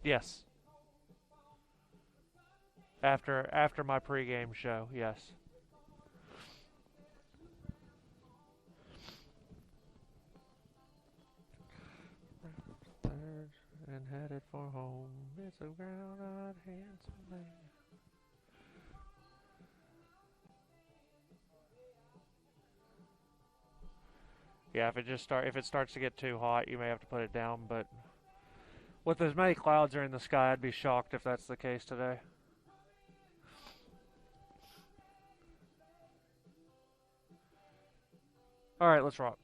Yes. After my pregame show, yes. Third and headed for home. It's a ground-eyed handsome man. Yeah, if it starts to get too hot, you may have to put it down. But with as many clouds are in the sky, I'd be shocked if that's the case today. All right, let's rock.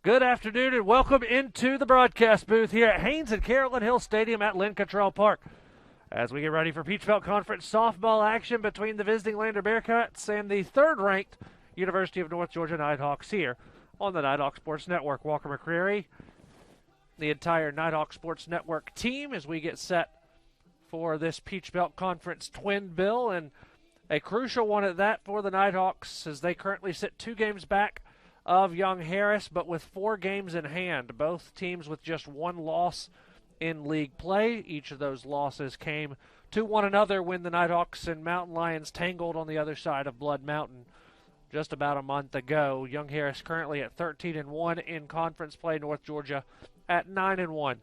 Good afternoon and welcome into the broadcast booth here at Haynes and Carolyn Hill Stadium at Lynn Cottrell Park. As we get ready for Peach Belt Conference softball action between the visiting Lander Bearcats and the third-ranked University of North Georgia Nighthawks here on the Nighthawk Sports Network. Walker McCreary, the entire Nighthawk Sports Network team as we get set for this Peach Belt Conference twin bill, and a crucial one at that for the Nighthawks as they currently sit 2 games back of Young Harris, but with 4 games in hand. Both teams with just 1 loss in league play. Each of those losses came to one another when the Nighthawks and Mountain Lions tangled on the other side of Blood Mountain just about a month ago. Young Harris currently at 13-1 in conference play. North Georgia at 9-1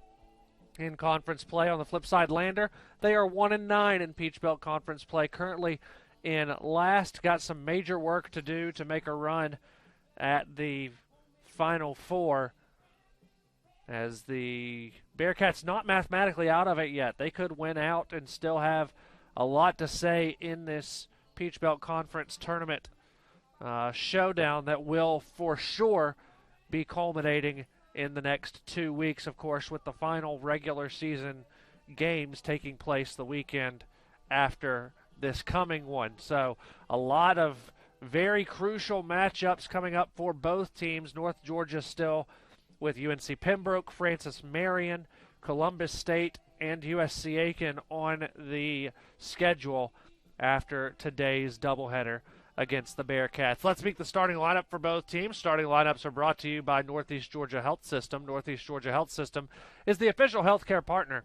in conference play. On the flip side, Lander, they are 1-9 in Peach Belt Conference play. Currently in last, got some major work to do to make a run at the Final Four, as the Bearcats not mathematically out of it yet. They could win out and still have a lot to say in this Peach Belt Conference tournament showdown that will for sure be culminating in the next 2 weeks, of course, with the final regular season games taking place the weekend after this coming one. So a lot of very crucial matchups coming up for both teams. North Georgia still with UNC Pembroke, Francis Marion, Columbus State, and USC Aiken on the schedule after today's doubleheader against the Bearcats. Let's meet the starting lineup for both teams. Starting lineups are brought to you by Northeast Georgia Health System. Northeast Georgia Health System is the official healthcare partner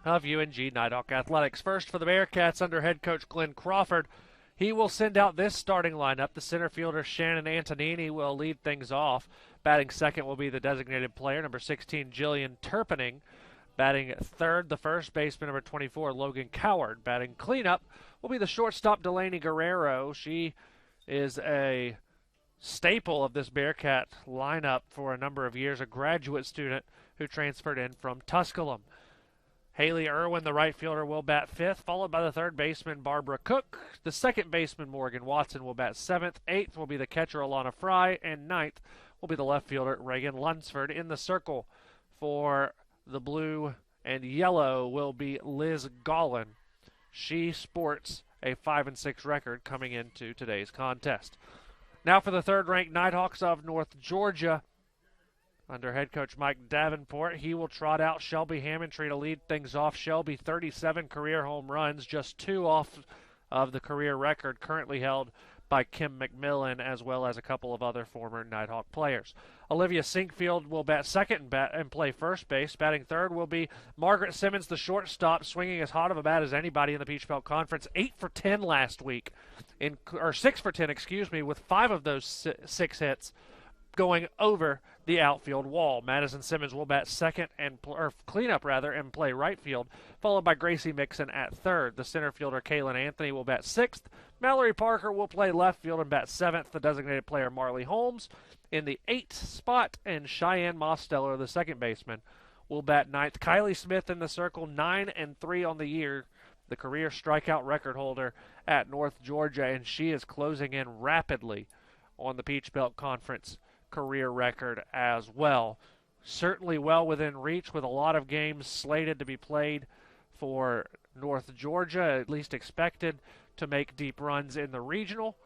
of UNG Nighthawk Athletics. First for the Bearcats under head coach Glenn Crawford. He will send out this starting lineup. The center fielder Shannon Antonini will lead things off. Batting second will be the designated player, number 16, Jillian Turpening. Batting third, the first baseman, number 24, Logan Coward. Batting cleanup will be the shortstop Delaney Guerrero. She is a staple of this Bearcat lineup for a number of years, a graduate student who transferred in from Tusculum. Haley Irwin, the right fielder, will bat fifth, followed by the third baseman, Barbara Cook. The second baseman, Morgan Watson, will bat seventh. Eighth will be the catcher, Alana Fry. And ninth will be the left fielder, Reagan Lunsford. In the circle for the blue and yellow will be Liz Gollin. She sports a 5-6 record coming into today's contest. Now for the third-ranked Nighthawks of North Georgia. Under head coach Mike Davenport, he will trot out Shelby Hammondtree to lead things off. Shelby, 37 career home runs, just 2 off of the career record currently held by Kim McMillan, as well as a couple of other former Nighthawk players. Olivia Sinkfield will bat second and play first base. Batting third will be Margaret Simmons, the shortstop, swinging as hot of a bat as anybody in the Peach Belt Conference. 8 for 10 last week, or 6 for 10, with 5 of those 6 hits going over the outfield wall. Madison Simmons will bat second or cleanup and play right field, followed by Gracie Mixon at third. The center fielder Kaylin Anthony will bat sixth. Mallory Parker will play left field and bat seventh. The designated player Marley Holmes in the 8th spot, and Cheyenne Mosteller, the second baseman, will bat ninth. Kylie Smith in the circle, 9-3 on the year, the career strikeout record holder at North Georgia, and she is closing in rapidly on the Peach Belt Conference career record as well. Certainly well within reach, with a lot of games slated to be played for North Georgia, at least expected to make deep runs in the regional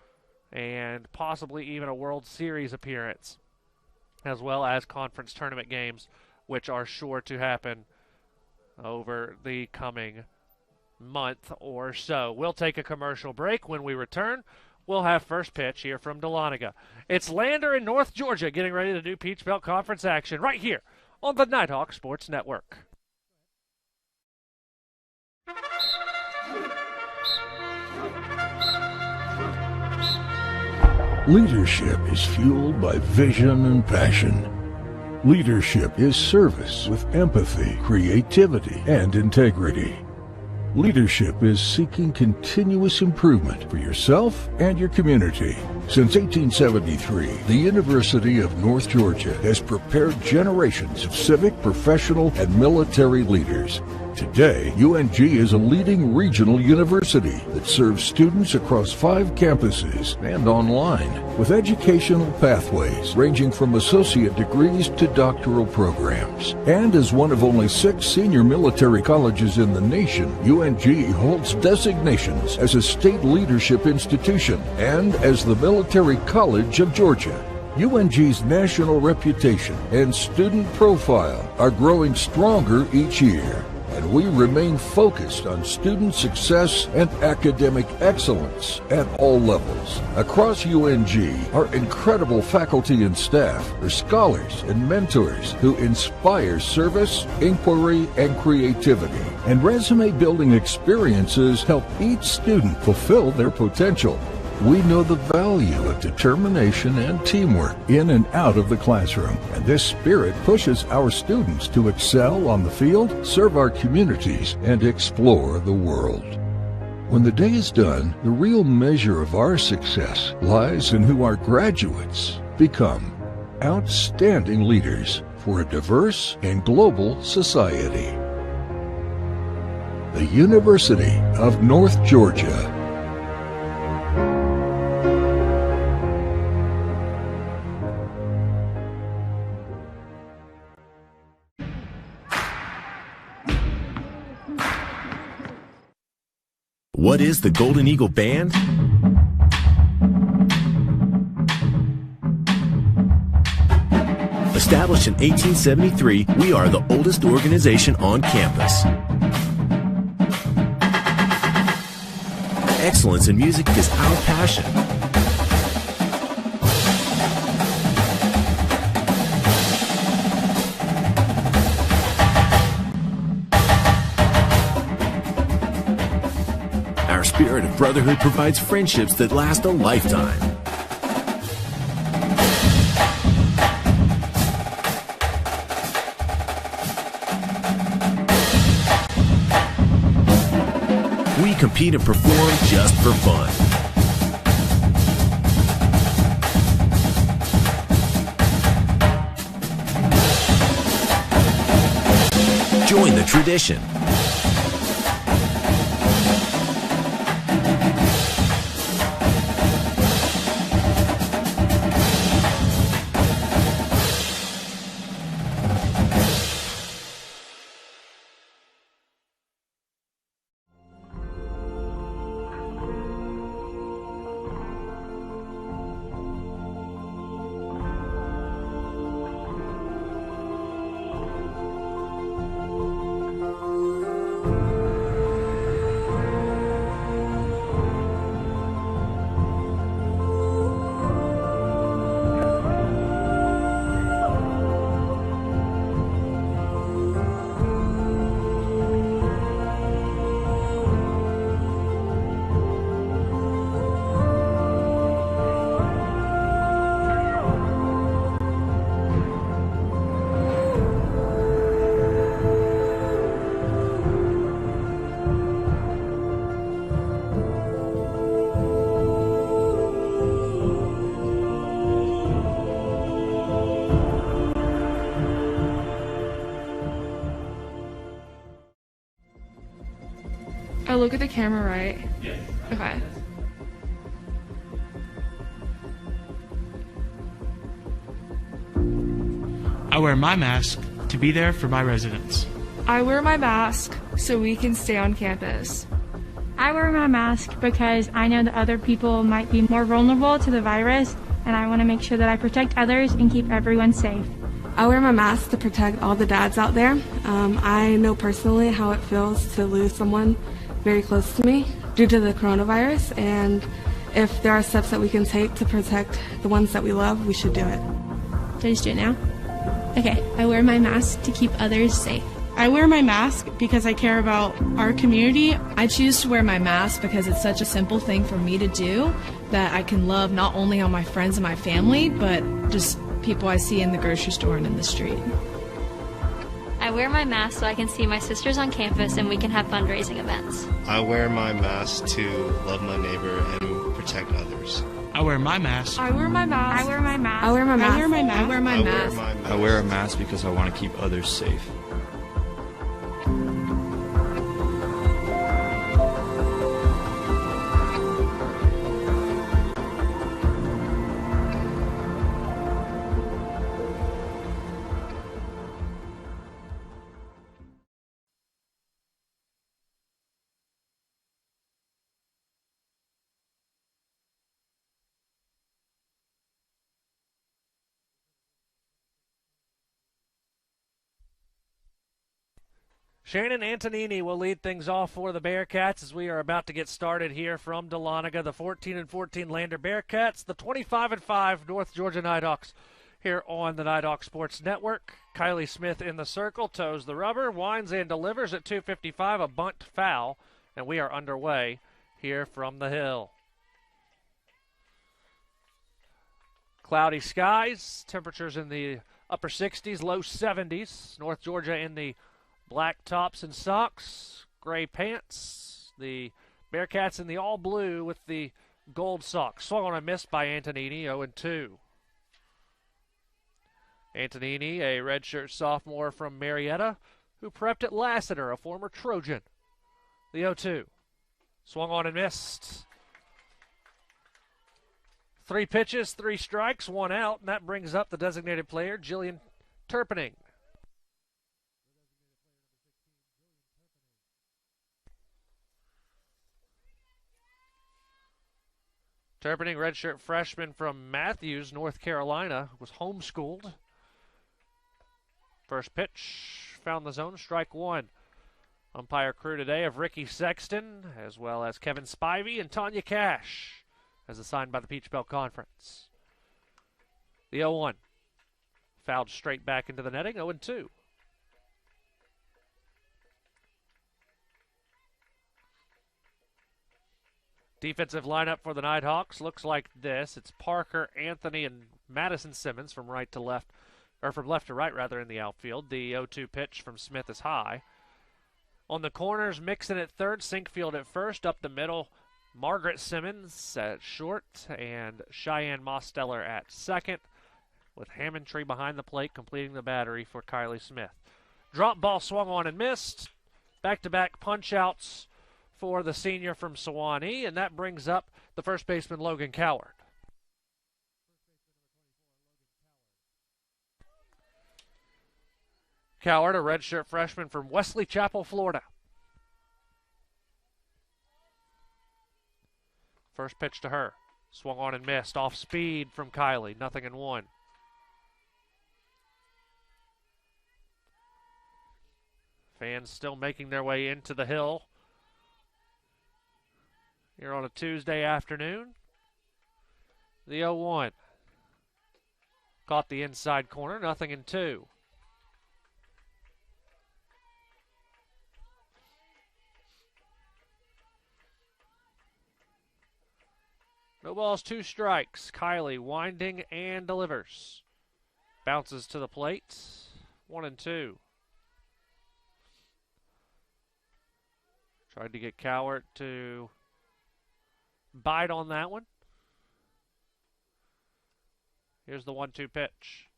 and possibly even a World Series appearance, as well as conference tournament games, which are sure to happen over the coming month or so. We'll take a commercial break. When we return, we'll have first pitch here from Dahlonega. It's Lander in North Georgia getting ready to do Peach Belt Conference action right here on the Nighthawk Sports Network. Leadership is fueled by vision and passion. Leadership is service with empathy, creativity, and integrity. Leadership is seeking continuous improvement for yourself and your community. Since 1873, the University of North Georgia has prepared generations of civic, professional, and military leaders. Today, UNG is a leading regional university that serves students across 5 campuses and online, with educational pathways ranging from associate degrees to doctoral programs. And as one of only 6 senior military colleges in the nation, UNG holds designations as a state leadership institution and as the Military College of Georgia. UNG's national reputation and student profile are growing stronger each year, and we remain focused on student success and academic excellence at all levels. Across UNG, our incredible faculty and staff are scholars and mentors who inspire service, inquiry, and creativity. And resume-building experiences help each student fulfill their potential. We know the value of determination and teamwork in and out of the classroom, and this spirit pushes our students to excel on the field, serve our communities, and explore the world. When the day is done, the real measure of our success lies in who our graduates become. Outstanding leaders for a diverse and global society. The University of North Georgia. What is the Golden Eagle Band? Established in 1873, we are the oldest organization on campus. Excellence in music is our passion. Our spirit of brotherhood provides friendships that last a lifetime. We compete and perform just for fun. Join the tradition. Oh, look at the camera, right? Yes. Okay. I wear my mask to be there for my residents. I wear my mask so we can stay on campus. I wear my mask because I know that other people might be more vulnerable to the virus, and I want to make sure that I protect others and keep everyone safe. I wear my mask to protect all the dads out there. I know personally how it feels to lose someone very close to me due to the coronavirus, and if there are steps that we can take to protect the ones that we love, we should do it. Do I just do it now? Okay, I wear my mask to keep others safe. I wear my mask because I care about our community. I choose to wear my mask because it's such a simple thing for me to do that I can love not only on my friends and my family, but just people I see in the grocery store and in the street. I wear my mask so I can see my sisters on campus and we can have fundraising events. I wear my mask to love my neighbor and protect others. I wear my mask. I wear my mask. I wear my mask. I wear my mask. I wear my mask. I wear my mask. I wear a mask because I want to keep others safe. Shannon Antonini will lead things off for the Bearcats as we are about to get started here from Dahlonega. The 14-14 Lander Bearcats, the 25-5 North Georgia Nighthawks here on the Nighthawk Sports Network. Kylie Smith in the circle, toes the rubber, winds and delivers at 2:55, a bunt foul, and we are underway here from the hill. Cloudy skies, temperatures in the upper 60s, low 70s. North Georgia in the black tops and socks, gray pants. The Bearcats in the all blue with the gold socks. Swung on a miss by Antonini, 0-2. Antonini, a redshirt sophomore from Marietta, who prepped at Lassiter, a former Trojan. The 0-2. Swung on and missed. 3 pitches, 3 strikes, 1 out, and that brings up the designated player, Jillian Turpening. Turpening, redshirt freshman from Matthews, North Carolina, was homeschooled. First pitch, found the zone, strike 1. Umpire crew today of Ricky Sexton, as well as Kevin Spivey and Tanya Cash, as assigned by the Peach Belt Conference. The 0-1. Fouled straight back into the netting, 0-2. Defensive lineup for the Nighthawks looks like this. It's Parker, Anthony, and Madison Simmons from right to left, or from left to right rather, in the outfield. The 0-2 pitch from Smith is high. On the corners, Mixon at third, Sinkfield at first. Up the middle, Margaret Simmons at short, and Cheyenne Mosteller at second, with Hammondtree behind the plate completing the battery for Kylie Smith. Drop ball swung on and missed. Back-to-back punch-outs for the senior from Sewanee, and that brings up the first baseman, Logan Coward. Coward, a redshirt freshman from Wesley Chapel, Florida. First pitch to her. Swung on and missed. Off speed from Kylie. 0-1. Fans still making their way into the hill here on a Tuesday afternoon. The 0-1. Caught the inside corner. 0-2. No balls, 2 strikes. Kylie winding and delivers. Bounces to the plate. 1-2. Tried to get Cowart to bite on that one. Here's the 1-2 pitch.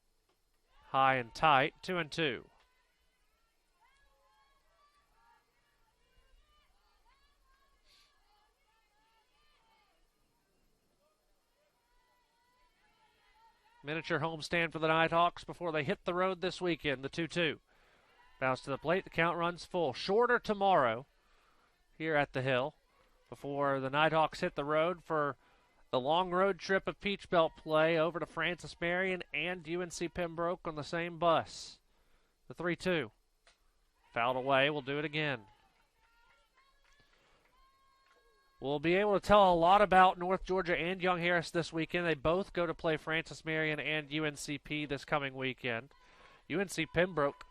High and tight. 2-2. Miniature homestand for the Nighthawks before they hit the road this weekend. The 2-2. Bounce to the plate. The count runs full. Shorter tomorrow here at the Hill. before the Nighthawks hit the road for the long road trip of Peach Belt play over to Francis Marion and UNC Pembroke on the same bus. The 3-2. Fouled away. We'll do it again. We'll be able to tell a lot about North Georgia and Young Harris this weekend. They both go to play Francis Marion and UNCP this coming weekend. UNC Pembroke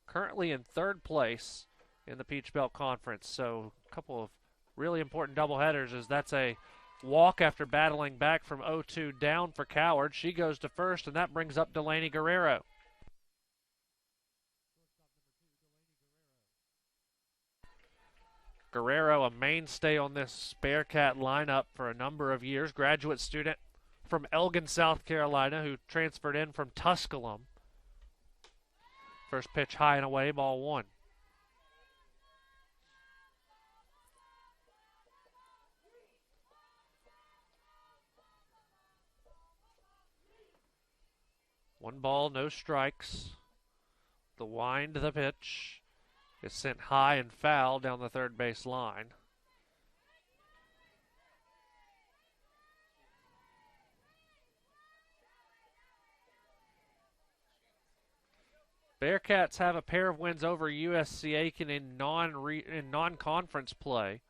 currently in third place in the Peach Belt Conference. So a couple of really important doubleheaders, as that's a walk after battling back from 0-2 down for Coward. She goes to first, and that brings up Delaney Guerrero. Guerrero, a mainstay on this Bearcat lineup for a number of years, graduate student from Elgin, South Carolina, who transferred in from Tusculum. First pitch high and away, ball one. One ball, no strikes. The wind, the pitch is sent high and foul down the third base line. Bearcats have a pair of wins over USC Aiken in non-conference play.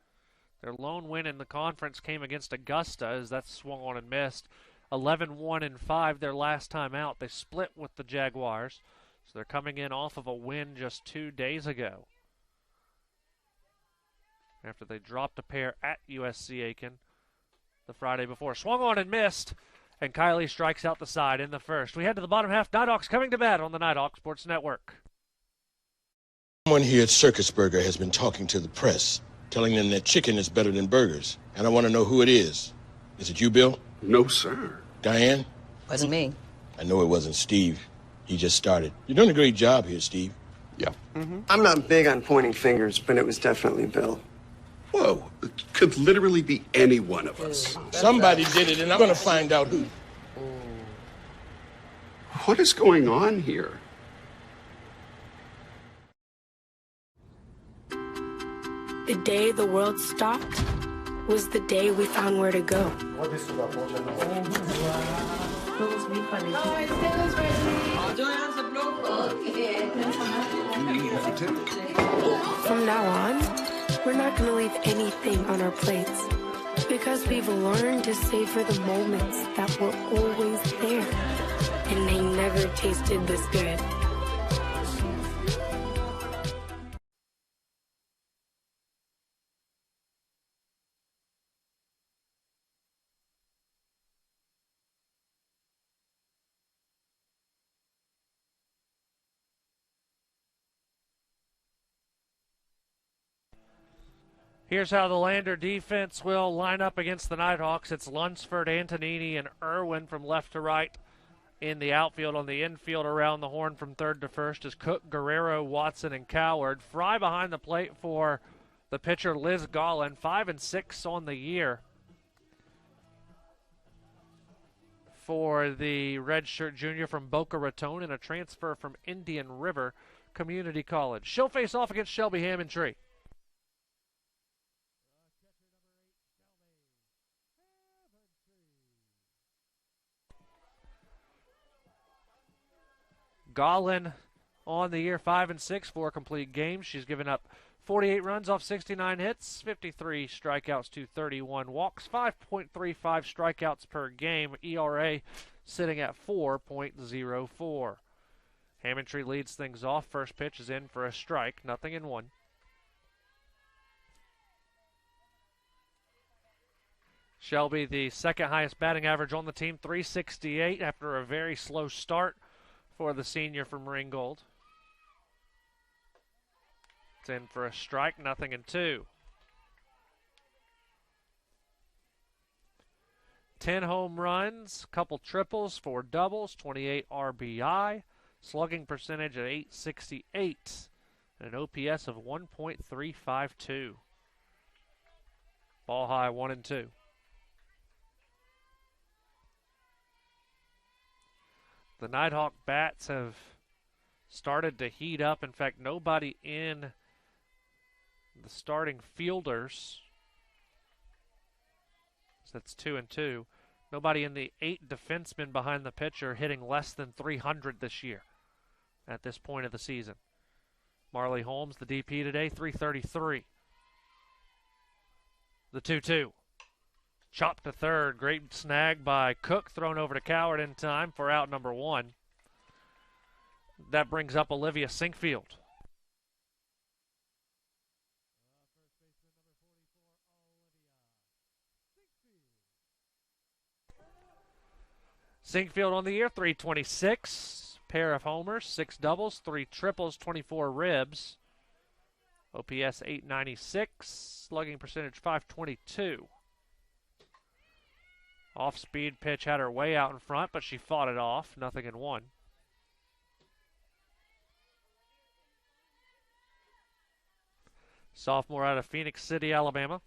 Their lone win in the conference came against Augusta, as that swung on and missed. 11-1-5 their last time out. They split with the Jaguars. So they're coming in off of a win just 2 days ago, after they dropped a pair at USC Aiken the Friday before. Swung on and missed, and Kylie strikes out the side in the first. We head to the bottom half. Nighthawks coming to bat on the Nighthawk Sports Network. Someone here at Circus Burger has been talking to the press, telling them that chicken is better than burgers, and I want to know who it is. Is it you, Bill? No, sir. Diane? Wasn't me. I know it wasn't Steve. He just started. You're doing a great job here, Steve. Yeah. I'm not big on pointing fingers, but it was definitely Bill. Whoa, it could literally be any one of us. Somebody did it, and I'm going to find out who. What is going on here? The day the world stopped was the day we found where to go. From now on, we're not going to leave anything on our plates, because we've learned to savor the moments that were always there, and they never tasted this good. Here's how the Lander defense will line up against the Nighthawks. It's Lunsford, Antonini, and Irwin from left to right in the outfield. On the infield around the horn from third to first is Cook, Guerrero, Watson, and Coward. Fry behind the plate for the pitcher Liz Gollin, 5-6 on the year for the redshirt junior from Boca Raton and a transfer from Indian River Community College. She'll face off against Shelby Hammond-Tree. Gollin on the year, 5-6, 4 complete games. She's given up 48 runs off 69 hits, 53 strikeouts to 31 walks, 5.35 strikeouts per game, ERA sitting at 4.04. Hammond-Tree leads things off. First pitch is in for a strike, 0-1. Shelby, the second highest batting average on the team, 368 after a very slow start for the senior from Ringgold. It's in for a strike, 0-2. 10 home runs, couple triples, 4 doubles, 28 RBI, slugging percentage at .868, and an OPS of 1.352. Ball high, 1-2. The Nighthawk bats have started to heat up. In fact, nobody in The starting fielders, so that's 2-2. Nobody in the 8 defensemen behind the pitcher hitting less than 300 this year at this point of the season. Marley Holmes, the DP today, 333. The 2-2. Chopped to third. Great snag by Cook, thrown over to Coward in time for out number 1. That brings up Olivia Sinkfield. Sinkfield on the year, 326. Pair of homers, 6 doubles, 3 triples, 24 ribs. OPS 896. Slugging percentage 522. Off-speed pitch had her way out in front, but she fought it off. 0-1. Sophomore out of Phoenix City, Alabama.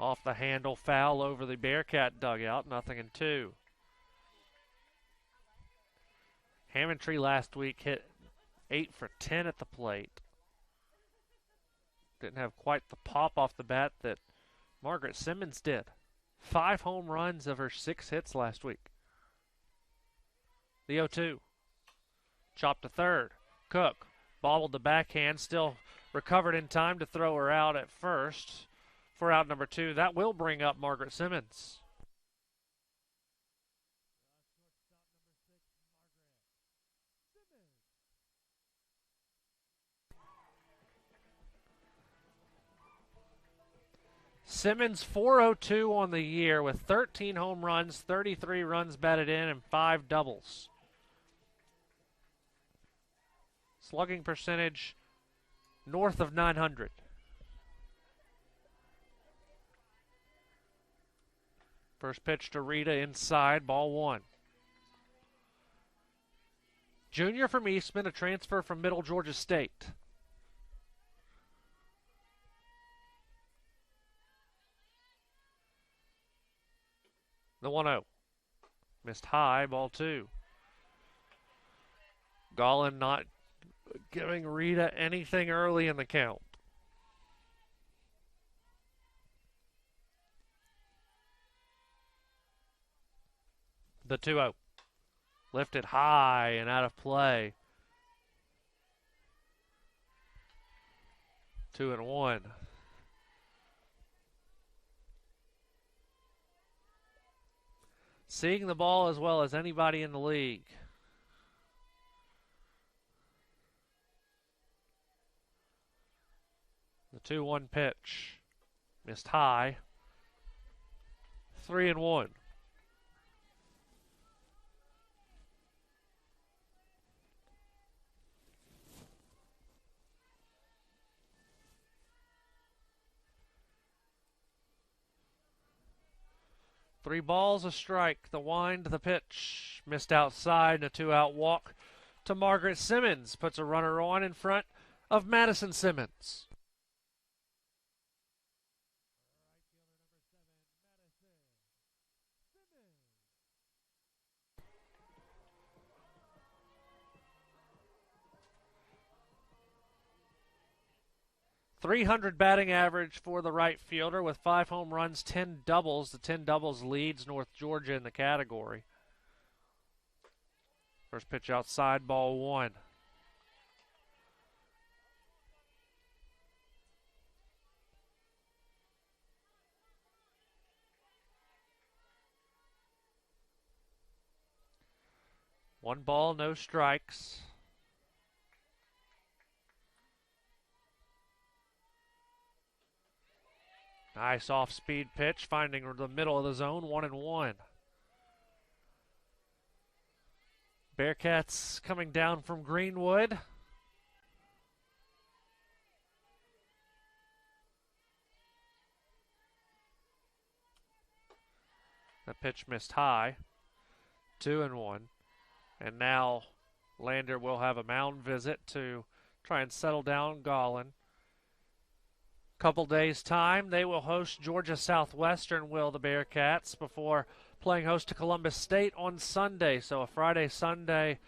Off the handle, foul over the Bearcat dugout, 0-2. Hammondtree last week hit 8 for 10 at the plate. Didn't have quite the pop off the bat that Margaret Simmons did. 5 home runs of her 6 hits last week. The 0-2. Chopped to third. Cook bobbled the backhand, still recovered in time to throw her out at first for out number 2. That will bring up Margaret Simmons. Simmons 402 on the year with 13 home runs, 33 runs batted in, and 5 doubles. Slugging percentage north of 900. First pitch to Rita inside, ball 1. Junior from Eastman, a transfer from Middle Georgia State. The 1-0. Missed high, ball 2. Gollin not giving Rita anything early in the count. The 2-0. Lifted high and out of play. 2-1. Seeing the ball as well as anybody in the league. The 2-1 pitch. Missed high. 3-1. Three balls, a strike. The wind, the pitch. Missed outside, and a 2-out walk to Margaret Simmons. Puts a runner on in front of Madison Simmons. .300 batting average for the right fielder with 5 home runs, 10 doubles. The 10 doubles leads North Georgia in the category. First pitch outside, ball 1. One ball, no strikes. Nice off-speed pitch, finding the middle of the zone, 1-1. Bearcats coming down from Greenwood. The pitch missed high, 2-1. And now Lander will have a mound visit to try and settle down Gollin. Couple days' time, they will host Georgia Southwestern, will the Bearcats, before playing host to Columbus State on Sunday. So a Friday-Sunday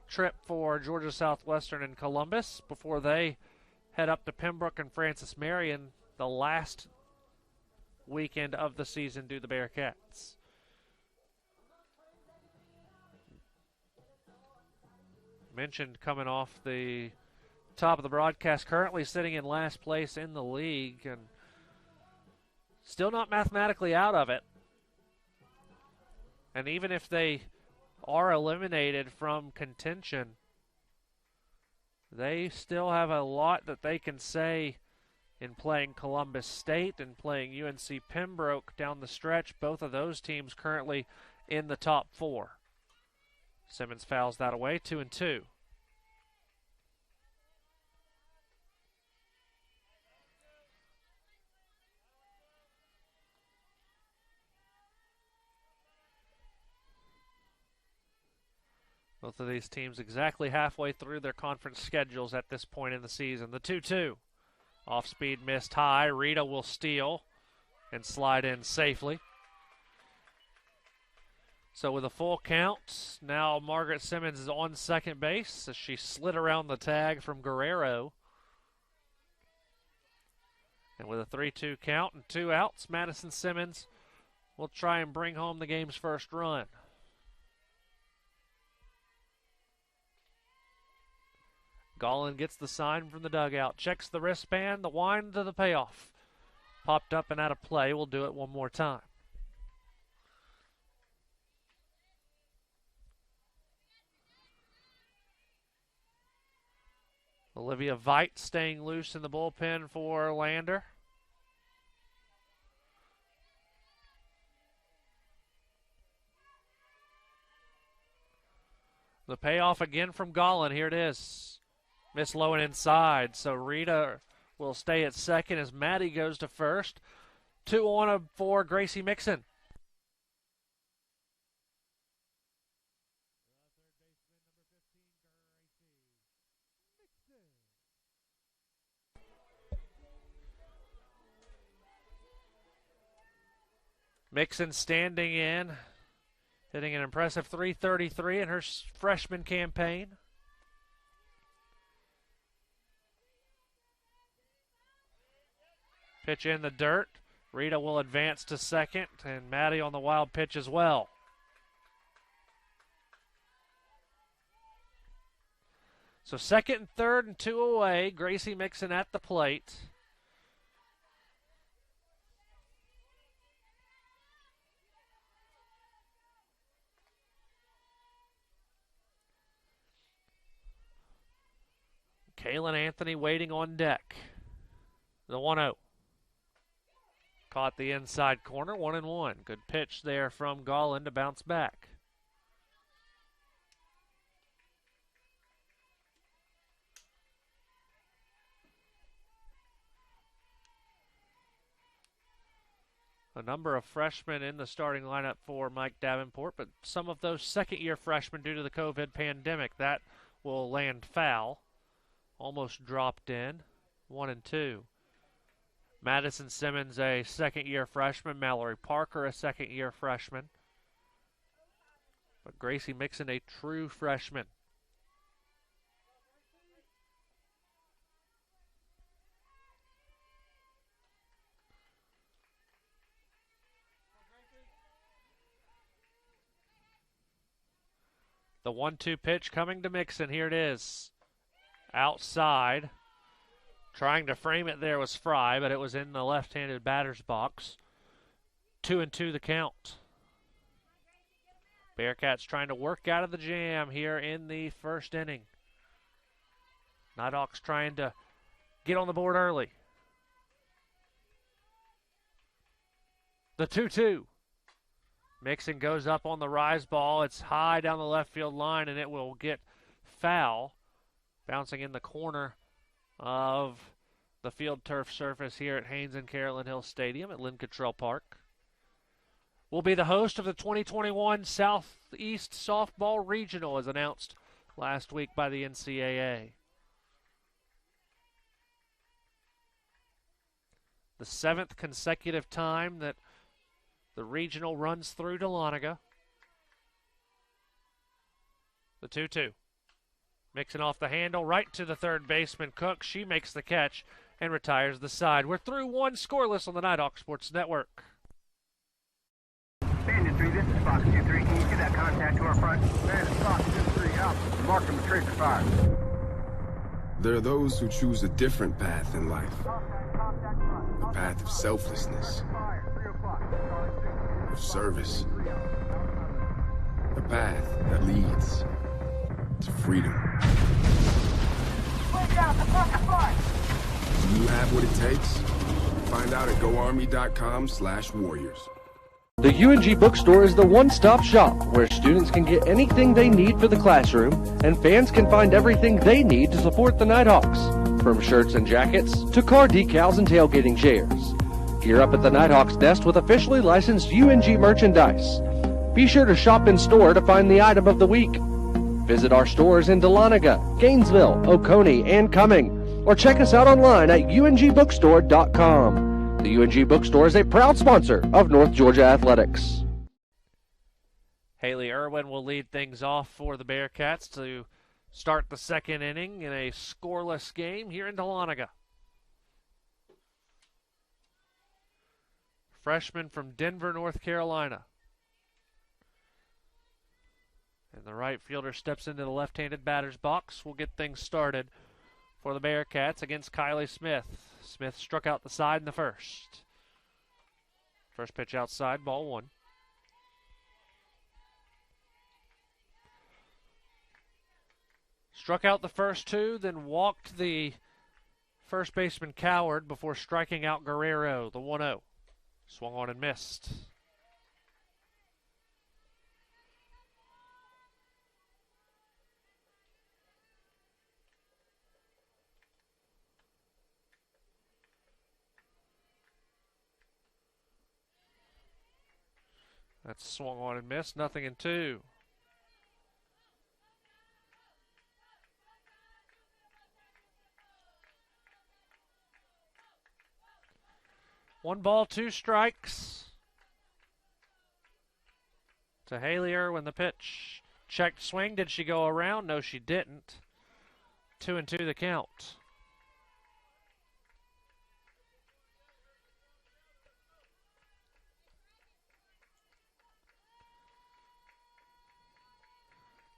trip for Georgia Southwestern and Columbus before they head up to Pembroke and Francis Marion the last weekend of the season do the Bearcats. Mentioned coming off the top of the broadcast, currently sitting in last place in the league and still not mathematically out of it. And even if they are eliminated from contention, they still have a lot that they can say in playing Columbus State and playing UNC Pembroke down the stretch. Both of those teams currently in the top 4. Simmons fouls that away, 2-2. Both of these teams exactly halfway through their conference schedules at this point in the season. The 2-2. Off speed missed high. Rita will steal and slide in safely. So with a full count, now Margaret Simmons is on second base as she slid around the tag from Guerrero. And with a 3-2 count and 2 outs, Madison Simmons will try and bring home the game's first run. Gollin gets the sign from the dugout, checks the wristband, the wind to the payoff. Popped up and out of play. We'll do it one more time. Olivia Veit staying loose in the bullpen for Lander. The payoff again from Gollin. Here it is. Miss low and inside, so Rita will stay at second as Maddie goes to first. 2 on for Gracie Mixon. Mixon standing in, hitting an impressive .333 in her freshman campaign. Pitch in the dirt. Rita will advance to second, and Maddie on the wild pitch as well. So second and third and 2 away. Gracie Mixon at the plate. Kaylin Anthony waiting on deck. The 1-0. Caught the inside corner, 1-1. Good pitch there from Gollin to bounce back. A number of freshmen in the starting lineup for Mike Davenport, but some of those second-year freshmen due to the COVID pandemic. That will land foul. Almost dropped in, 1-2. Madison Simmons, a second-year freshman. Mallory Parker, a second-year freshman. But Gracie Mixon, a true freshman. The 1-2 pitch coming to Mixon. Here it is. Outside. Trying to frame it there was Fry, but it was in the left-handed batter's box. 2-2 the count. Bearcats trying to work out of the jam here in the first inning. Nighthawks trying to get on the board early. The 2-2. Mixon goes up on the rise ball. It's high down the left field line, and it will get foul. Bouncing in the corner of the field turf surface here at Haynes and Carolyn Hill Stadium at Lynn Cottrell Park. Will be the host of the 2021 Southeast Softball Regional, as announced last week by the NCAA. the 7th consecutive time that the regional runs through Dahlonega. The 2-2. Mixing off the handle right to the third baseman, Cook. She makes the catch and retires the side. We're through one scoreless on the Nighthawk Sports Network. Bandit 3, this is Fox 2-3. Can you see that contact to our front? Bandit Fox 2-3, out. Mark them with tracer fire. There are those who choose a different path in life. A path of selflessness, of service. A path that leads to freedom. Do you have what it takes? Find out at goarmy.com/warriors. The UNG Bookstore is the one-stop shop where students can get anything they need for the classroom and fans can find everything they need to support the Nighthawks, from shirts and jackets to car decals and tailgating chairs. Gear up at the Nighthawks desk with officially licensed UNG merchandise. Be sure to shop in store to find the item of the week. Visit our stores in Dahlonega, Gainesville, Oconee, and Cumming, or check us out online at ungbookstore.com. The UNG Bookstore is a proud sponsor of North Georgia Athletics. Haley Irwin will lead things off for the Bearcats to start the second inning in a scoreless game here in Dahlonega. Freshman from Denver, North Carolina. And the right fielder steps into the left-handed batter's box. We'll get things started for the Bearcats against Kylie Smith. Smith struck out the side in the first. First pitch outside, ball one. Struck out the first two, then walked the first baseman Coward before striking out Guerrero, the 1-0. Swung on and missed. That's swung on and missed. 0-2. One ball, two strikes. To Haley Irwin, the pitch. Checked swing. Did she go around? No, she didn't. 2-2 the count.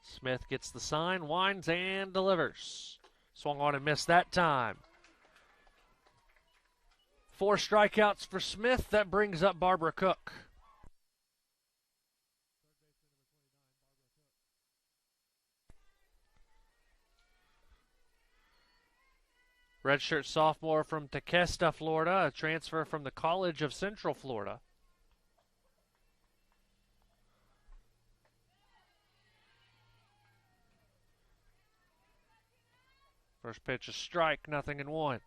Smith gets the sign, winds, and delivers. Swung on and missed that time. 4 strikeouts for Smith. That brings up Barbara Cook. Redshirt sophomore from Tequesta, Florida, a transfer from the College of Central Florida. First pitch, a strike, 0-1.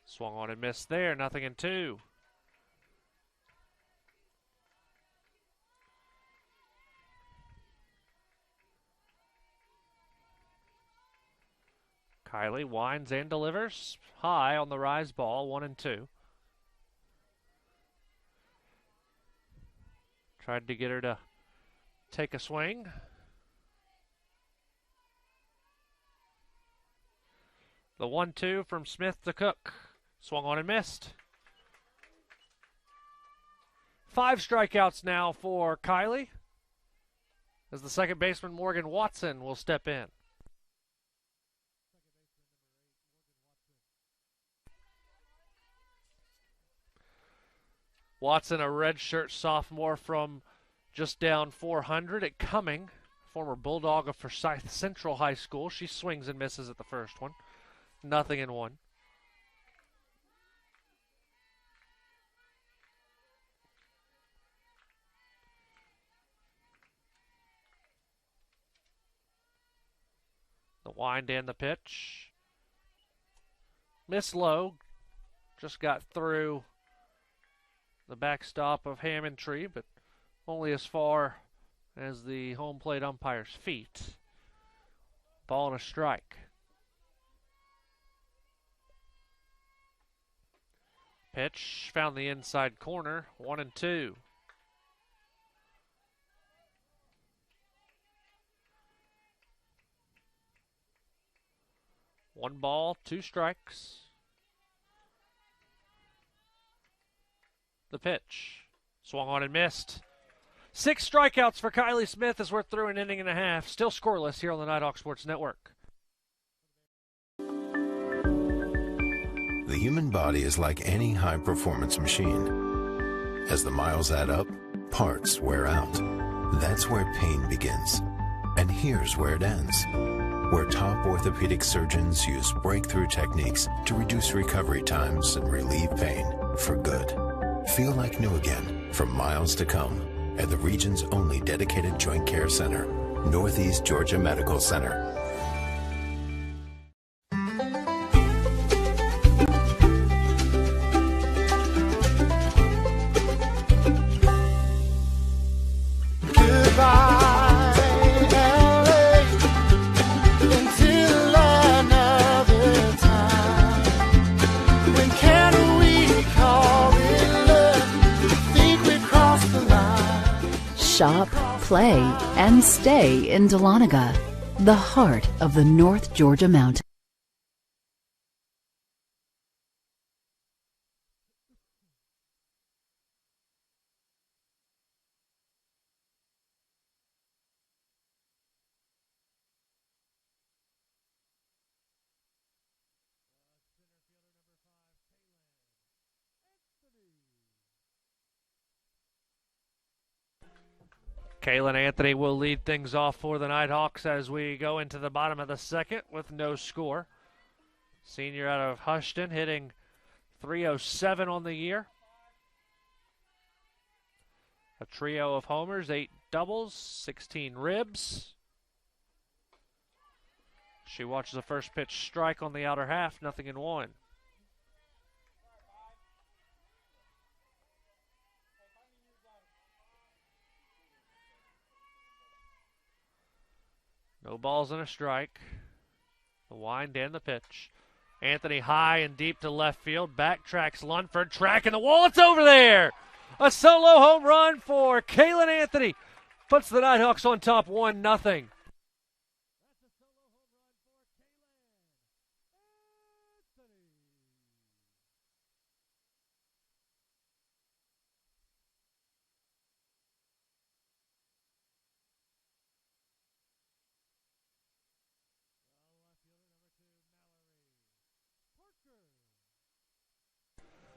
Swung on and missed there, 0-2. Kylie winds and delivers. High on the rise ball, 1-2. Tried to get her to take a swing. The 1-2 from Smith to Cook. Swung on and missed. 5 strikeouts now for Kylie, as the second baseman Morgan Watson will step in. Watson, a redshirt sophomore from just down 400 at Cumming, former Bulldog of Forsyth Central High School. She swings and misses at the first one. 0-1. The wind and the pitch. Miss low. Just got through the backstop of Hammond Tree, but only as far as the home plate umpire's feet. Ball and a strike. Pitch found the inside corner. 1-2. One ball, two strikes. The pitch. Swung on and missed. 6 strikeouts for Kylie Smith as we're through an inning and a half. Still scoreless here on the Nighthawk Sports Network. The human body is like any high-performance machine. As the miles add up, parts wear out. That's where pain begins. And here's where it ends. Where top orthopedic surgeons use breakthrough techniques to reduce recovery times and relieve pain for good. Feel like new again for miles to come at the region's only dedicated joint care center, Northeast Georgia Medical Center. Shop, play, and stay in Dahlonega, the heart of the North Georgia Mountains. Kaylin Anthony will lead things off for the Nighthawks as we go into the bottom of the second with no score. Senior out of Houston hitting .307 on the year. A trio of homers, 8 doubles, 16 ribs. She watches the first pitch strike on the outer half, 0-1. No balls and a strike. The wind and the pitch. Anthony high and deep to left field. Backtracks Lunford. Tracking the wall. It's over there. A solo home run for Kaylin Anthony. Puts the Nighthawks on top 1-0.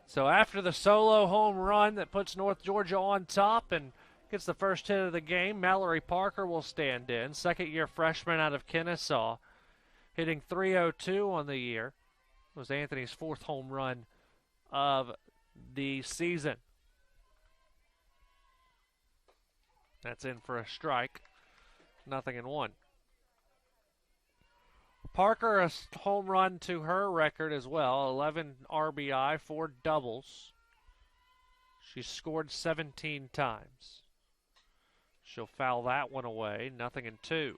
So after the solo home run that puts North Georgia on top and gets the first hit of the game, Mallory Parker will stand in. Second-year freshman out of Kennesaw, hitting .302 on the year. It was Anthony's 4th home run of the season. That's in for a strike. 0-1. Parker, a home run to her record as well. 11 RBI, 4 doubles. She's scored 17 times. She'll foul that one away. 0-2.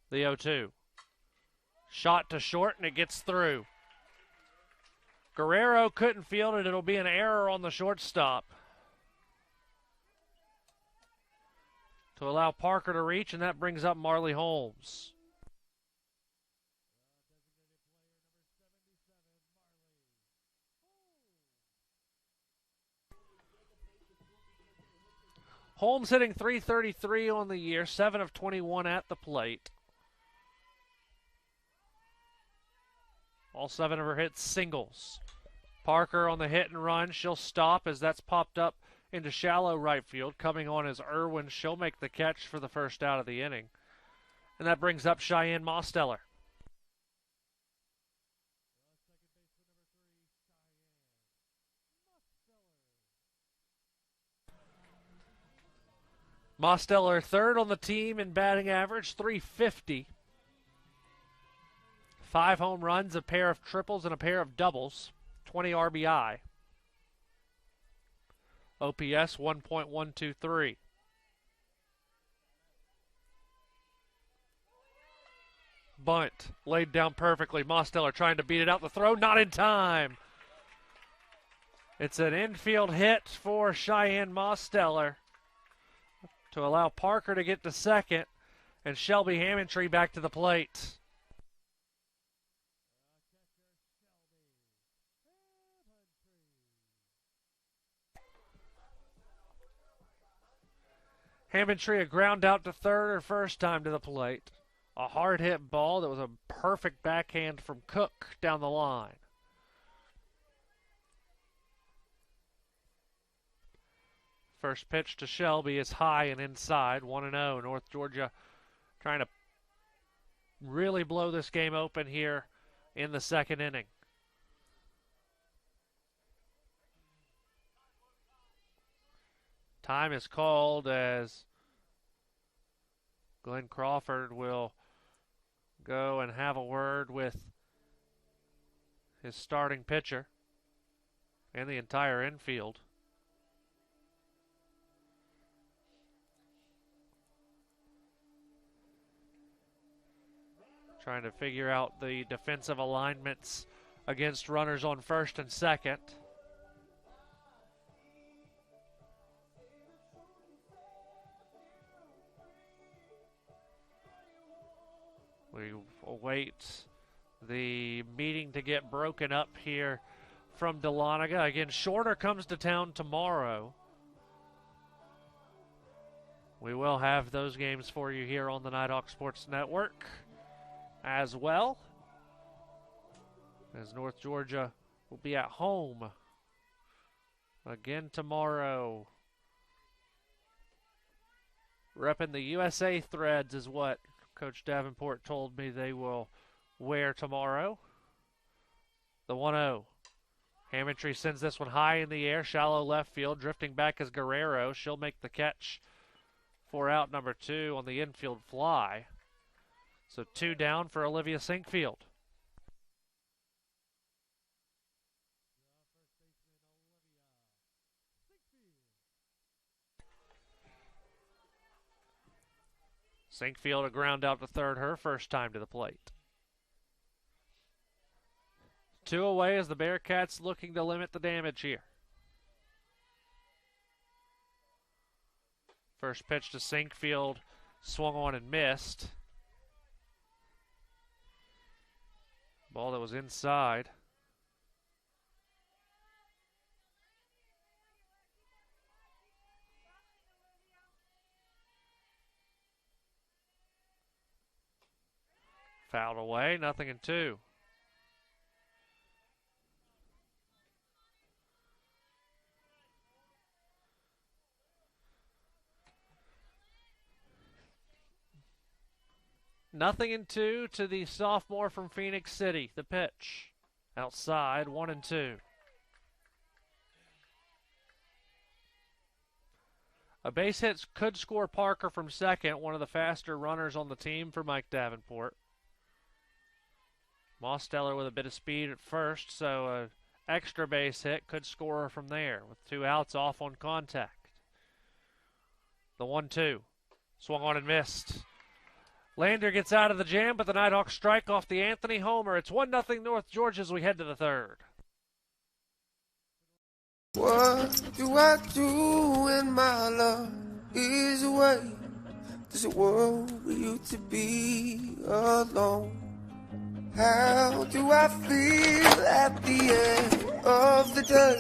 The 0-2. Shot to short, and it gets through. Guerrero couldn't field it. It'll be an error on the shortstop to allow Parker to reach, and that brings up Marley Holmes. Holmes hitting .333 on the year, 7 of 21 at the plate. All 7 of her hits singles. Parker on the hit and run. She'll stop as that's popped up into shallow right field. Coming on is Irwin. She'll make the catch for the first out of the inning. And that brings up Cheyenne Mosteller. Mosteller third on the team in batting average, .350. 5 home runs, a pair of triples, and a pair of doubles. 20 RBI. OPS 1.123. Bunt laid down perfectly. Mosteller trying to beat it out the throw, not in time. It's an infield hit for Cheyenne Mosteller to allow Parker to get to second and Shelby Hammontree back to the plate. Hammontree a ground out to third, her first time to the plate. A hard hit ball that was a perfect backhand from Cook down the line. First pitch to Shelby is high and inside, 1-0. North Georgia trying to really blow this game open here in the second inning. Time is called as Glenn Crawford will go and have a word with his starting pitcher and the entire infield. Trying to figure out the defensive alignments against runners on first and second. We await the meeting to get broken up here from Dahlonega. Again, Shorter comes to town tomorrow. We will have those games for you here on the Nighthawk Sports Network as well, as North Georgia will be at home again tomorrow. Repping the USA threads is what Coach Davenport told me they will wear tomorrow. The 1-0. Hammontree sends this one high in the air, shallow left field. Drifting back is Guerrero. She'll make the catch for out number 2 on the infield fly. So 2 down for Olivia Sinkfield. Sinkfield a ground out to third, her first time to the plate. 2 away as the Bearcats looking to limit the damage here. First pitch to Sinkfield, swung on and missed. Ball that was inside. Fouled away, 0-2. Nothing in 2 to the sophomore from Phoenix City. The pitch outside, 1-2. A base hit could score Parker from second, one of the faster runners on the team for Mike Davenport. Mosteller with a bit of speed at first, so an extra base hit could score her from there with 2 outs off on contact. The 1-2. Swung on and missed. Lander gets out of the jam, but the Nighthawks strike off the Anthony homer. It's 1-0 North Georgia as we head to the third. What do I do when my love is away? Does it worry you to be alone? How do I feel at the end of the day?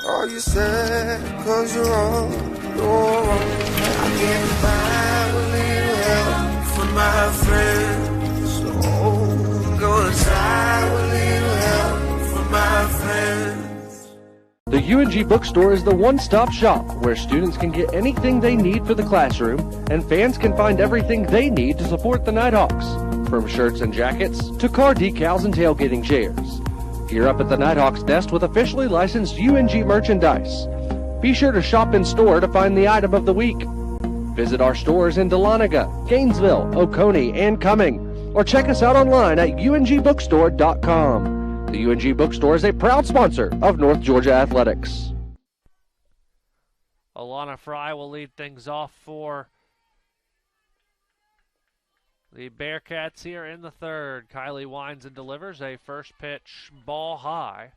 Are you sad cause you're on your own? I can't find a little help from my friends, so I'm gonna try a little help from my friends. The UNG Bookstore is the one-stop shop where students can get anything they need for the classroom and fans can find everything they need to support the Nighthawks. From shirts and jackets to car decals and tailgating chairs. Gear up at the Nighthawks desk with officially licensed UNG merchandise. Be sure to shop in store to find the item of the week. Visit our stores in Dahlonega, Gainesville, Oconee, and Cumming, or check us out online at ungbookstore.com. The UNG Bookstore is a proud sponsor of North Georgia Athletics. Alana Fry will lead things off for the Bearcats here in the third. Kylie winds and delivers a first pitch ball high.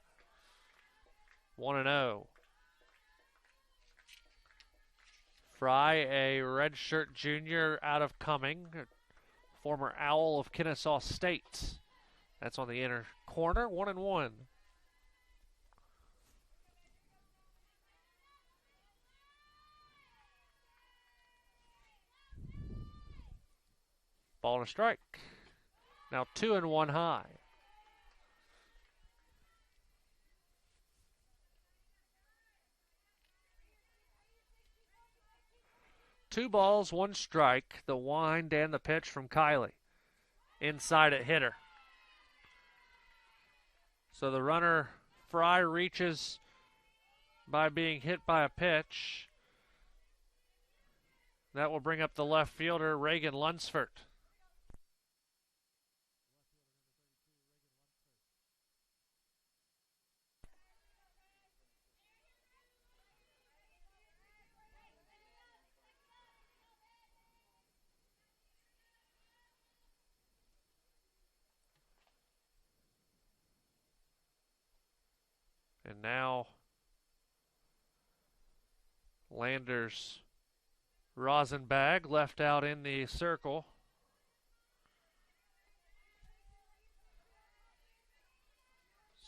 1-0. Fry, a redshirt junior out of Cumming, former Owl of Kennesaw State. That's on the inner corner, 1-1. Ball and a strike. Now 2-1 high. Two balls, one strike. The wind and the pitch from Kylie. Inside at hitter. So the runner, Fry, reaches by being hit by a pitch. That will bring up the left fielder, Reagan Lunsford. And now Landers Rosenbag left out in the circle.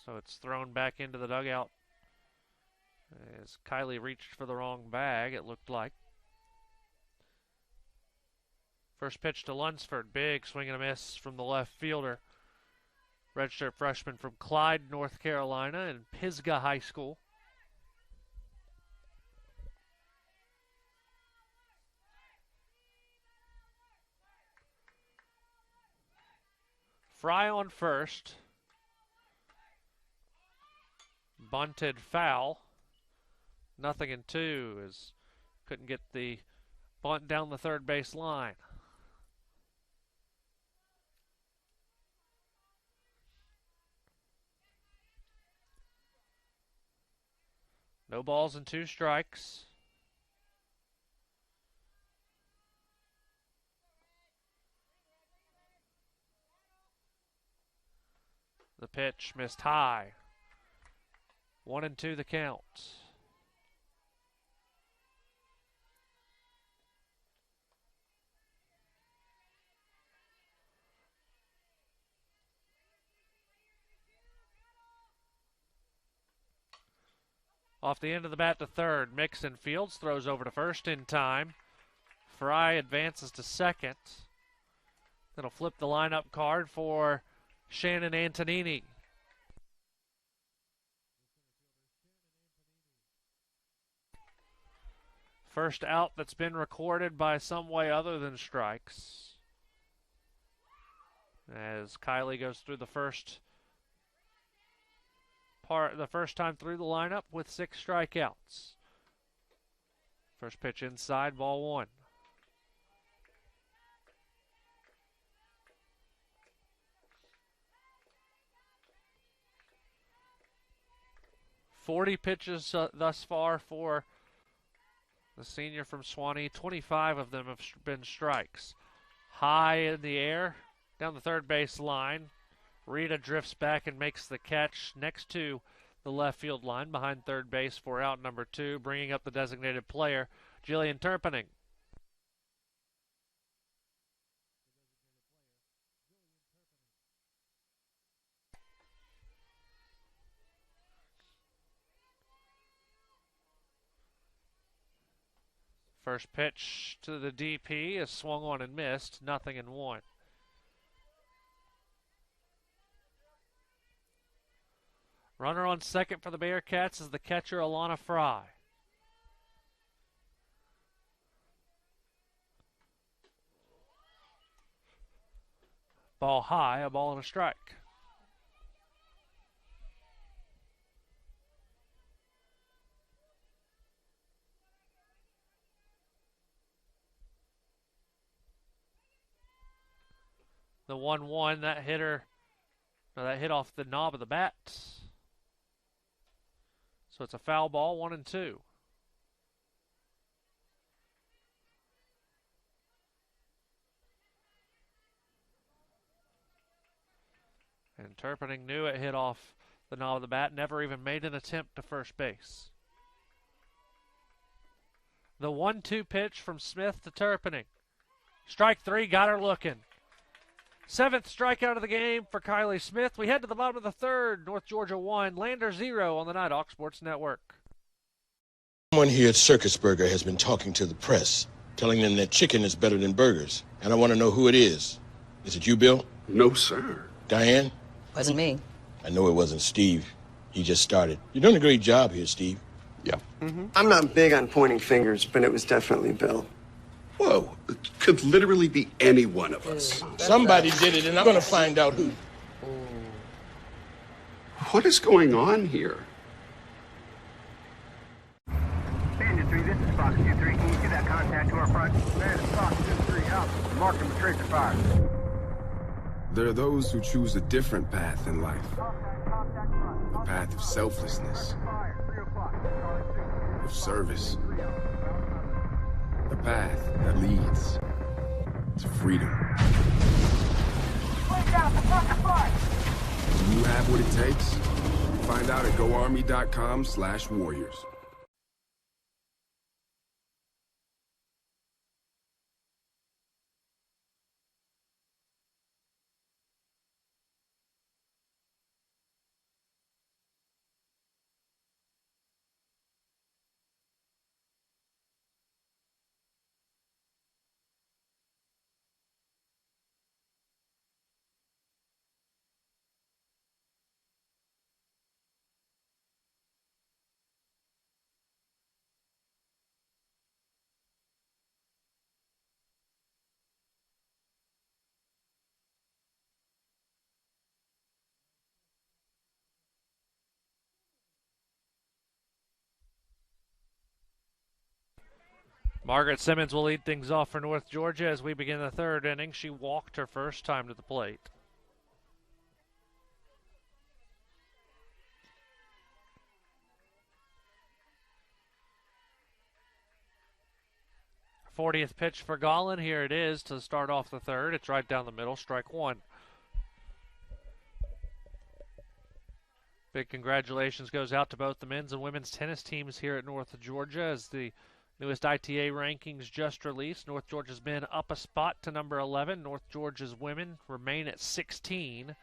So it's thrown back into the dugout as Kylie reached for the wrong bag, it looked like. First pitch to Lunsford, big swing and a miss from the left fielder. Redshirt freshman from Clyde, North Carolina, and Pisgah High School. Fry on first. Bunted foul. 0-2 as couldn't get the bunt down the third base line. No balls and two strikes. The pitch missed high. 1-2 the count. Off the end of the bat to third. Mixon fields, throws over to first in time. Fry advances to second. That'll flip the lineup card for Shannon Antonini. First out that's been recorded by some way other than strikes. As Kylie goes through the first time through the lineup with 6 strikeouts. First pitch inside, ball 1. .40 pitches thus far for the senior from Swanee. 25 of them have been strikes. High in the air, down the third base line. Rita drifts back and makes the catch next to the left field line behind third base for out number 2, bringing up the designated player, Jillian Turpening. First pitch to the DP is swung on and missed, 0-1. Runner on second for the Bearcats is the catcher, Alana Fry. Ball high, a ball and a strike. The 1-1, that hit off the knob of the bat. So it's a foul ball, 1-2. And Turpinning knew it hit off the knob of the bat, never even made an attempt to first base. The 1-2 pitch from Smith to Turpinning. Strike three, got her looking. 7th strikeout of the game for Kylie Smith. We head to the bottom of the third. North Georgia 1, Lander 0 on the Nighthawk Sports Network. Someone here at Circus Burger has been talking to the press, telling them that chicken is better than burgers. And I want to know who it is. Is it you, Bill? No, sir. Diane? Wasn't me. I know it wasn't Steve. He just started. You're doing a great job here, Steve. Yeah. I'm not big on pointing fingers, but it was definitely Bill. Whoa, it could literally be any one of us. Somebody did it, and I'm going to find out who. What is going on here? Bandit 3, this is Fox 2-3. Can you see that contact to our front? Man, it's Fox 2-3, out. Mark him with tracer fire. There are those who choose a different path in life. A path of selflessness, of service. A path that leads to freedom. Do you have what it takes? Find out at goarmy.com/warriors. Margaret Simmons will lead things off for North Georgia as we begin the third inning. She walked her first time to the plate. '40th pitch for Gollin. Here it is to start off the third. It's right down the middle, strike one. Big congratulations goes out to both the men's and women's tennis teams here at North Georgia as the newest ITA rankings just released. North Georgia's men up a spot to number 11. North Georgia's women remain at 16.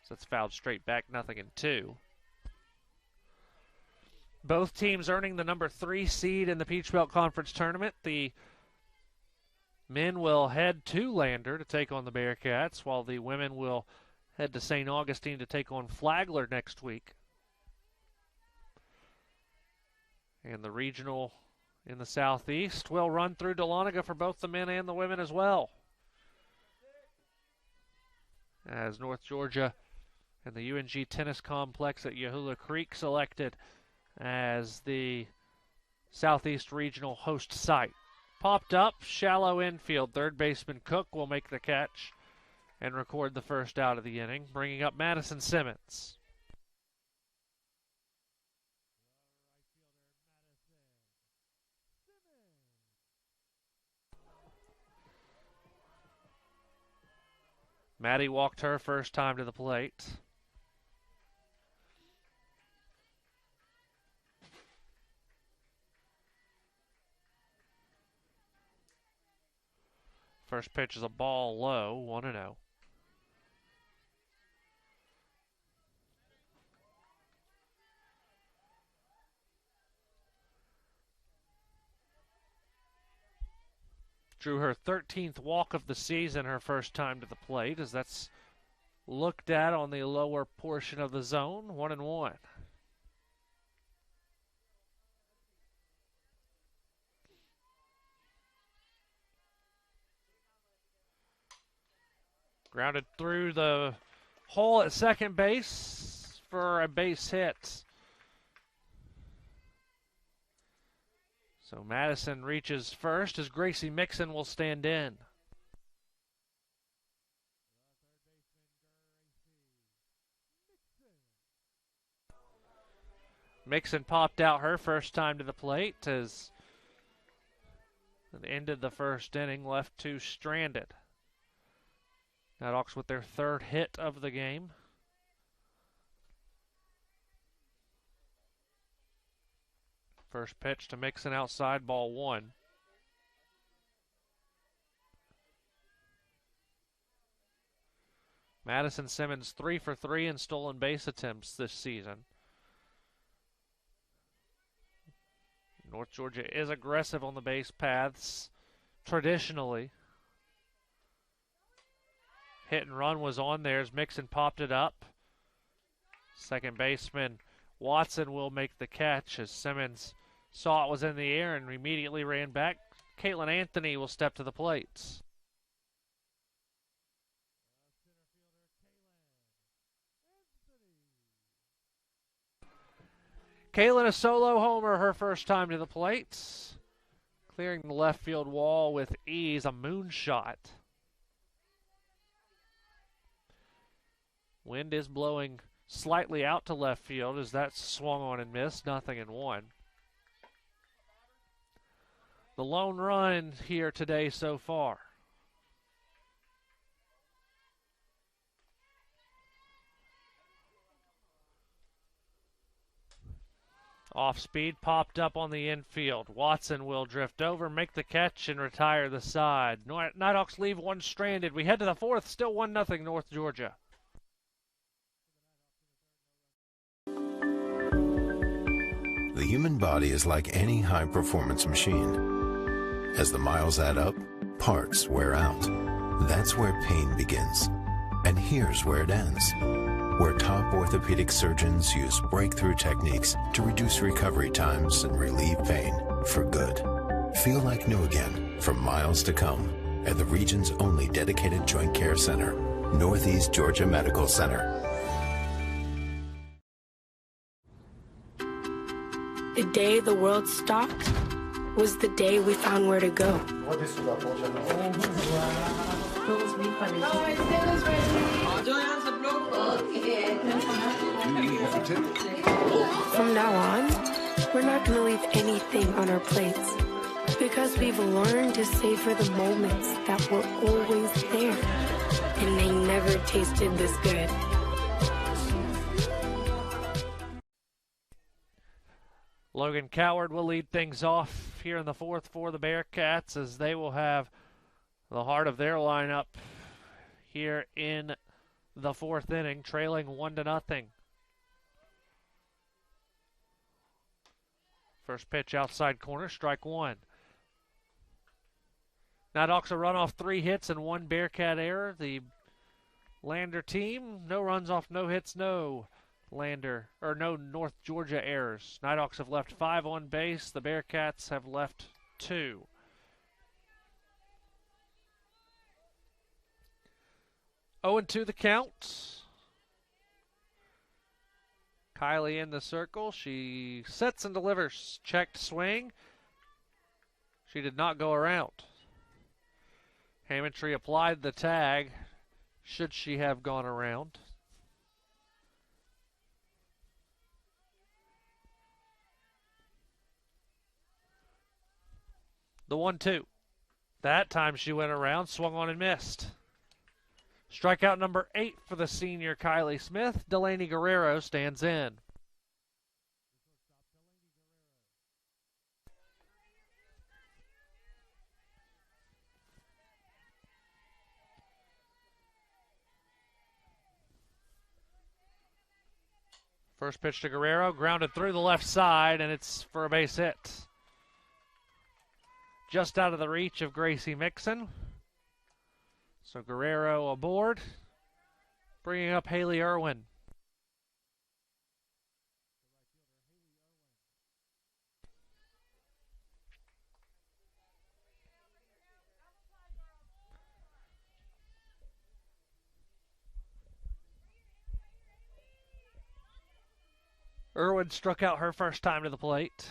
So it's fouled straight back, 0-2. Both teams earning the number 3 seed in the Peach Belt Conference Tournament. The men will head to Lander to take on the Bearcats, while the women will head to St. Augustine to take on Flagler next week. And the regional in the southeast will run through Dahlonega for both the men and the women as well, as North Georgia and the UNG Tennis Complex at Yahula Creek selected as the southeast regional host site. Popped up, shallow infield. Third baseman Cook will make the catch and record the first out of the inning, bringing up Madison Simmons. Maddie walked her first time to the plate. First pitch is a ball low, 1-0. Drew her 13th walk of the season, her first time to the plate, as that's looked at on the lower portion of the zone, 1-1. Grounded through the hole at second base for a base hit. So Madison reaches first as Gracie Mixon will stand in. Mixon popped out her first time to the plate as it ended the first inning, left 2 stranded. Nighthawks with their 3rd hit of the game. First pitch to Mixon outside, ball 1. Madison Simmons 3 for 3 in stolen base attempts this season. North Georgia is aggressive on the base paths traditionally. Hit and run was on there as Mixon popped it up. Second baseman Watson will make the catch as Simmons saw it was in the air and immediately ran back. Caitlin Anthony will step to the plate. Caitlin a solo homer her first time to the plate. Clearing the left field wall with ease, a moonshot. Wind is blowing slightly out to left field as that swung on and missed, 0-1. The lone run here today so far. Off speed, popped up on the infield. Watson will drift over, make the catch, and retire the side. Nighthawks leave 1 stranded. We head to the 4th, still 1-0 North Georgia. The human body is like any high-performance machine. As the miles add up, parts wear out. That's where pain begins. And here's where it ends. Where top orthopedic surgeons use breakthrough techniques to reduce recovery times and relieve pain for good. Feel like new again for miles to come at the region's only dedicated joint care center, Northeast Georgia Medical Center. The day the world stopped was the day we found where to go. From now on, we're not going to leave anything on our plates because we've learned to savor the moments that were always there, and they never tasted this good. Logan Coward will lead things off here in the 4th for the Bearcats as they will have the heart of their lineup here in the 4th inning, trailing 1-0. First pitch outside corner, strike 1. Nighthawks a run off 3 hits and 1 Bearcat error. The Lander team, no runs off, no hits, no North Georgia errors. Nighthawks have left 5 on base. The Bearcats have left 2. Oh, 0-2 the count. Kylie in the circle. She sets and delivers. Checked swing. She did not go around. Hammondtree applied the tag. Should she have gone around? The 1-2. That time she went around, swung on and missed. Strikeout number 8 for the senior Kylie Smith. Delaney Guerrero stands in. First pitch to Guerrero, grounded through the left side, and it's for a base hit. Just out of the reach of Gracie Mixon. So Guerrero aboard, bringing up Haley Irwin. Irwin struck out her first time to the plate.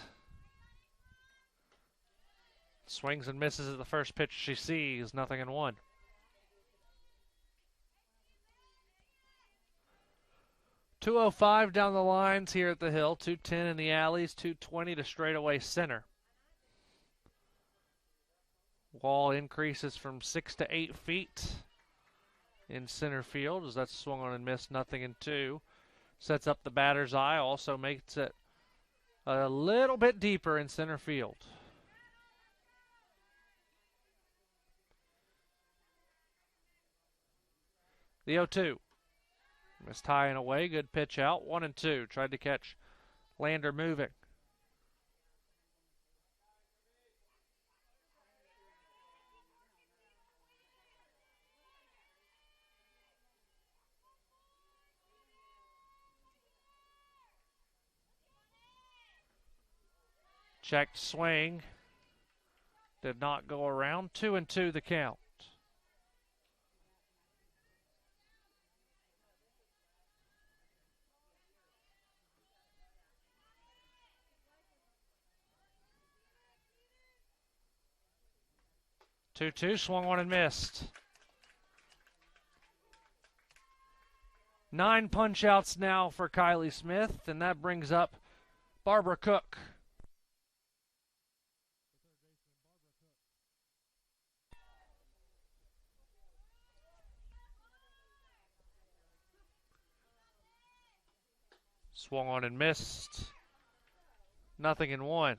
Swings and misses at the first pitch she sees, 0-1. 205 down the lines here at the Hill, 210 in the alleys, 220 to straightaway center. Wall increases from 6 to 8 feet in center field as that's swung on and missed, 0-2. Sets up the batter's eye, also makes it a little bit deeper in center field. The 0-2. Missed high and away. Good pitch out. 1-2. Tried to catch Lander moving. Checked swing. Did not go around. 2-2 the count. Two, swung on and missed. 9 punch outs now for Kylie Smith, and that brings up Barbara Cook. Swung on and missed. 0-1.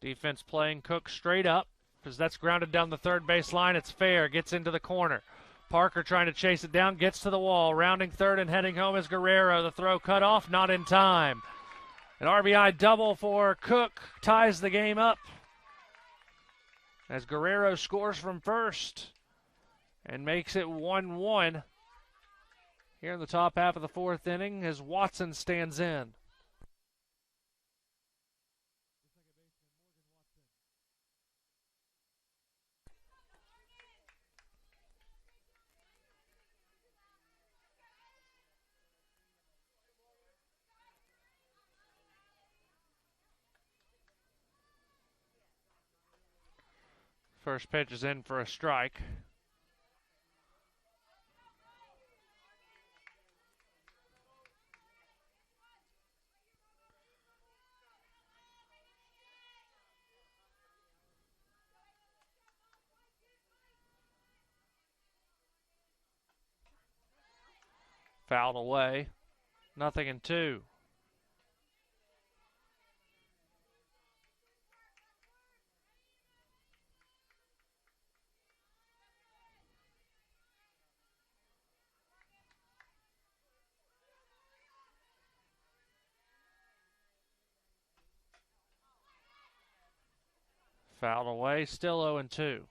Defense playing Cook straight up because that's grounded down the third base line. It's fair. Gets into the corner. Parker trying to chase it down. Gets to the wall. Rounding third and heading home is Guerrero. The throw cut off. Not in time. An RBI double for Cook ties the game up as Guerrero scores from first and makes it 1-1 here in the top half of the fourth inning as Watson stands in. First pitch is in for a strike. Fouled away. 0-2. Fouled away, still 0-2.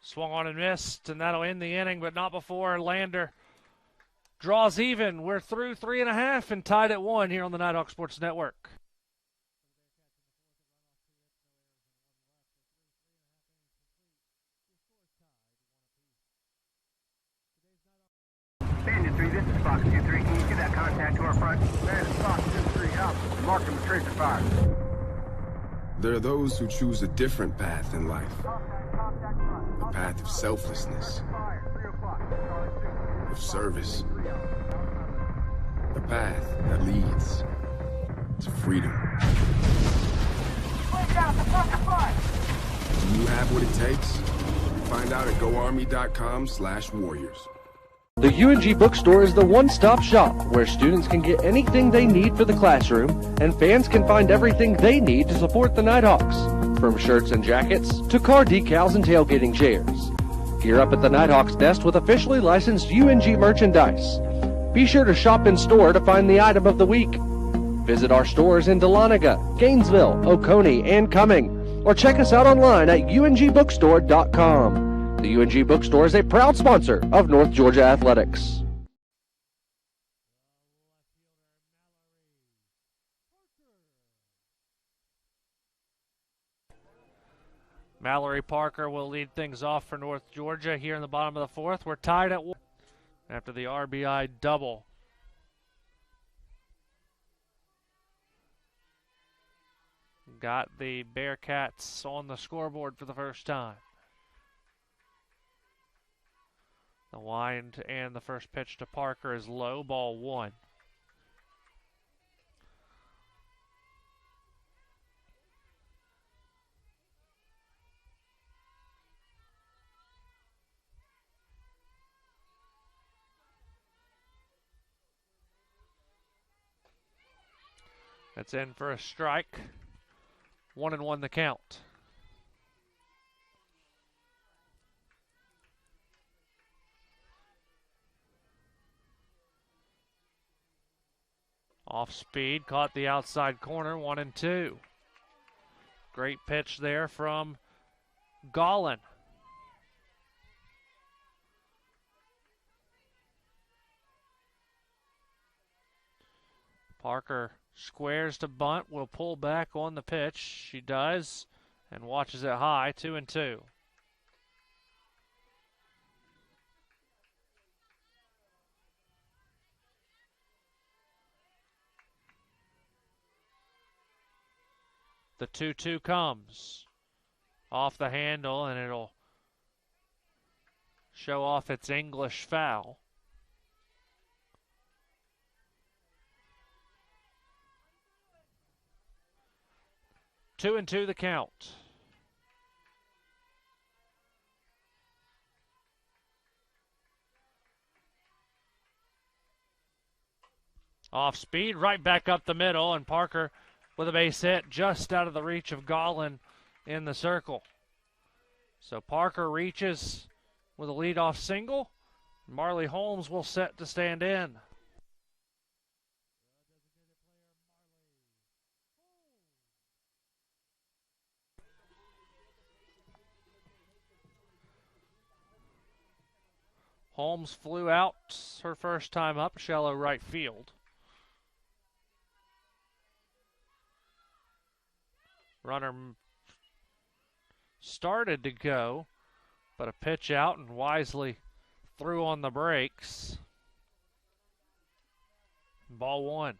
Swung on and missed, and that'll end the inning, but not before Lander draws even. We're through 3.5 and tied at 1 here on the Nighthawk Sports Network. Bandit 3, this is Fox 2-3. Can you give that contact to our front? Man, it's Fox 2-3 up. Mark them with tracer fire. There are those who choose a different path in life. A path of selflessness, of service. A path that leads to freedom. Do you have what it takes? Find out at goarmy.com/warriors. The UNG Bookstore is the one-stop shop where students can get anything they need for the classroom and fans can find everything they need to support the Nighthawks, from shirts and jackets to car decals and tailgating chairs. Gear up at the Nighthawks desk with officially licensed UNG merchandise. Be sure to shop in store to find the item of the week. Visit our stores in Dahlonega, Gainesville, Oconee, and Cumming, or check us out online at ungbookstore.com. The UNG Bookstore is a proud sponsor of North Georgia Athletics. Mallory Parker will lead things off for North Georgia here in the bottom of the fourth. We're tied at 1 after the RBI double. Got the Bearcats on the scoreboard for the first time. The wind and the first pitch to Parker is low, ball 1. That's in for a strike. 1-1 the count. Off speed, caught the outside corner, 1-2. Great pitch there from Gollin. Parker squares to bunt, will pull back on the pitch. She does, and watches it high, 2-2. The 2-2 comes off the handle, and it'll show off its English foul. Two and 2 the count. Off speed, right back up the middle, and Parker with a base hit just out of the reach of Gollin in the circle. So Parker reaches with a leadoff single. Marley Holmes will set to stand in. Holmes flew out her first time up, shallow right field. Runner started to go, but a pitch out and wisely threw on the brakes. Ball 1.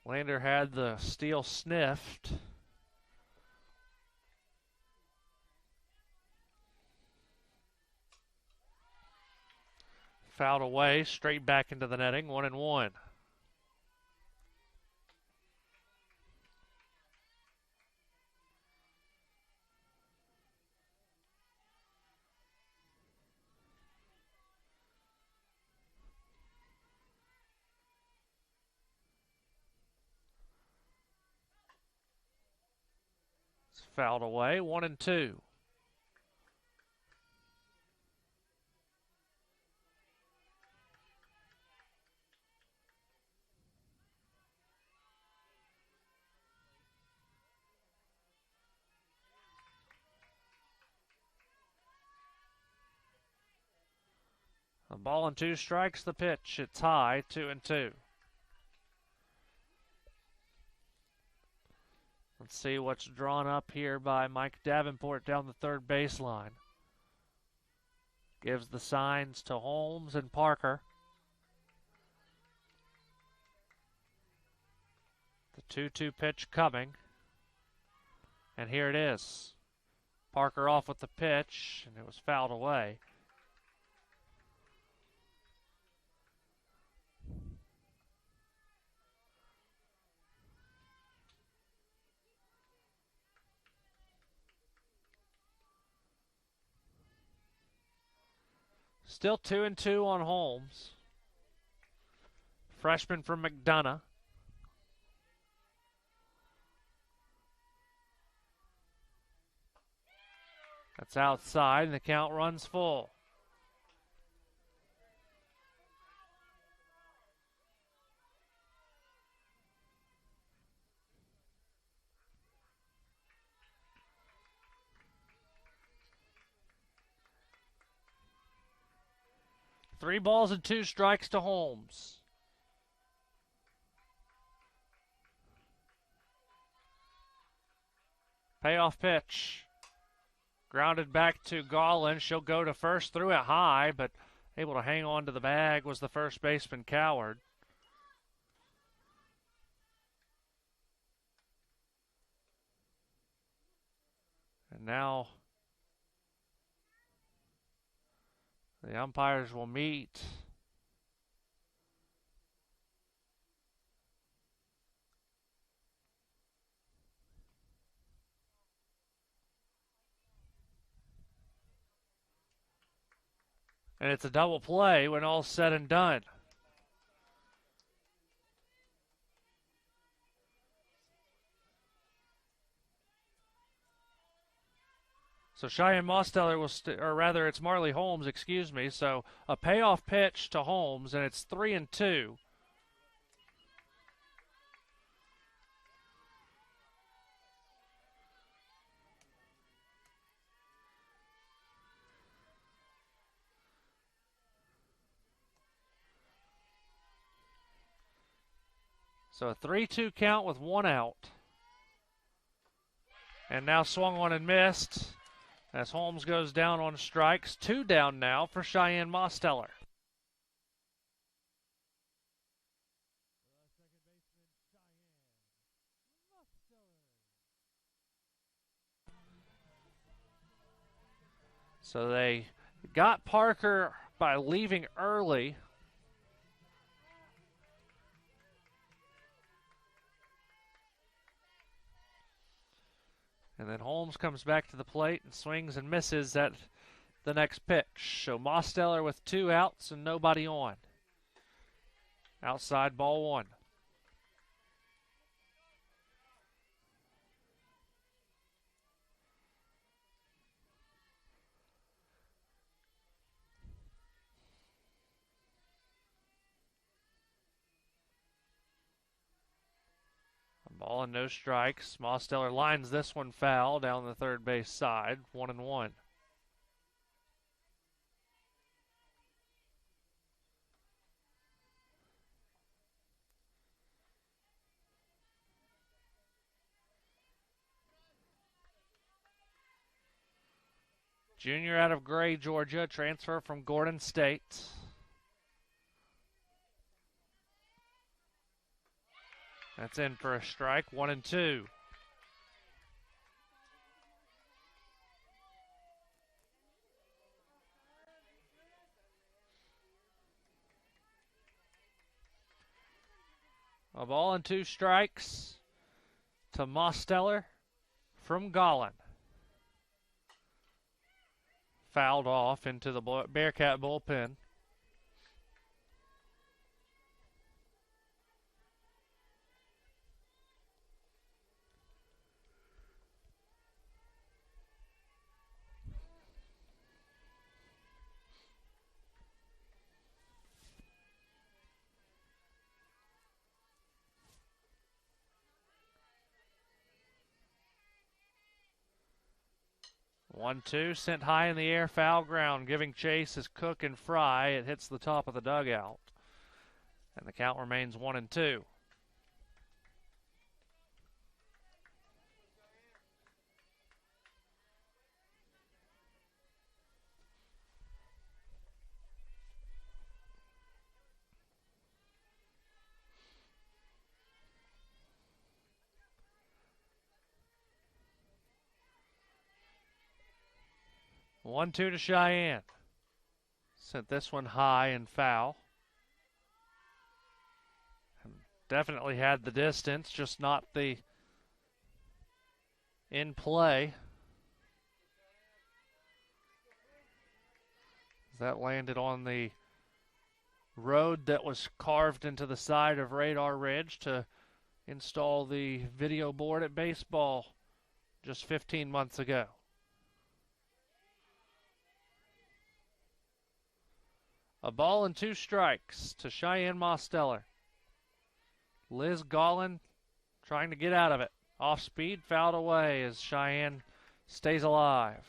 Lander had the steal sniffed. Fouled away, straight back into the netting, 1-1. It's fouled away, 1-2. A ball and 2 strikes, the pitch. It's high, 2-2. Let's see what's drawn up here by Mike Davenport down the third baseline. Gives the signs to Holmes and Parker. The 2-2 pitch coming. And here it is. Parker off with the pitch, and it was fouled away. Still 2-2 on Holmes. Freshman from McDonough. That's outside, and the count runs full. 3 balls and 2 strikes to Holmes. Payoff pitch. Grounded back to Garland. She'll go to first, threw it high, but able to hang on to the bag was the first baseman, Coward. And now the umpires will meet. And it's a double play when all's said and done. So Cheyenne Mosteller will, or rather it's Marley Holmes, excuse me. So a payoff pitch to Holmes, and it's 3-2. So a 3-2 count with 1 out. And now swung on and missed as Holmes goes down on strikes. 2 down now for Cheyenne Mosteller. So they got Parker by leaving early. And then Holmes comes back to the plate and swings and misses at the next pitch. So Mosteller with 2 outs and nobody on. Outside ball 1. Ball and no strikes. Mosteller lines this one foul down the third base side. 1-1. Junior out of Gray, Georgia. Transfer from Gordon State. That's in for a strike. 1-2. A ball and 2 strikes to Mosteller from Gollan. Fouled off into the Bearcat bullpen. One, 2, sent high in the air, foul ground, giving chase is Cook and Fry. It hits the top of the dugout, and the count remains 1-2. One, 2 to Cheyenne. Sent this one high and foul. And definitely had the distance, just not the in play. That landed on the road that was carved into the side of Radar Ridge to install the video board at baseball just 15 months ago. A ball and 2 strikes to Cheyenne Mosteller. Liz Gollan trying to get out of it. Off speed, fouled away as Cheyenne stays alive.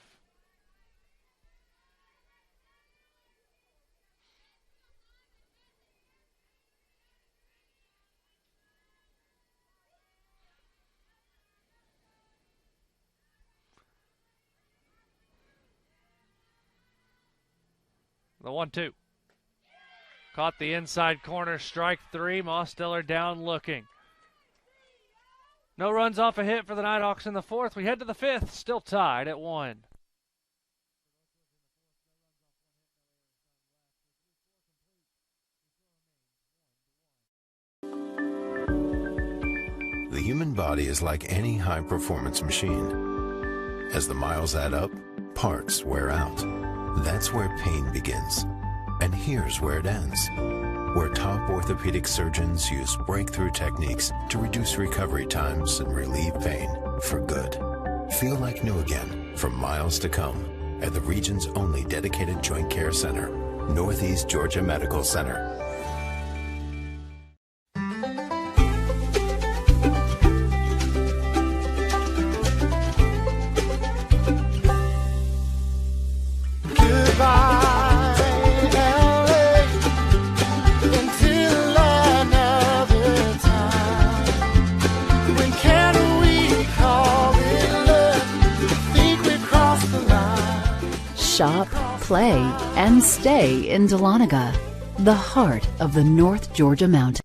The 1-2. Caught the inside corner, strike 3. Mosteller down looking. No runs off a hit for the Nighthawks in the 4th. We head to the 5th, still tied at 1. The human body is like any high-performance machine. As the miles add up, parts wear out. That's where pain begins. And here's where it ends. Where top orthopedic surgeons use breakthrough techniques to reduce recovery times and relieve pain for good. Feel like new again for miles to come at the region's only dedicated joint care center, Northeast Georgia Medical Center. Shop, play, and stay in Dahlonega, the heart of the North Georgia Mountains.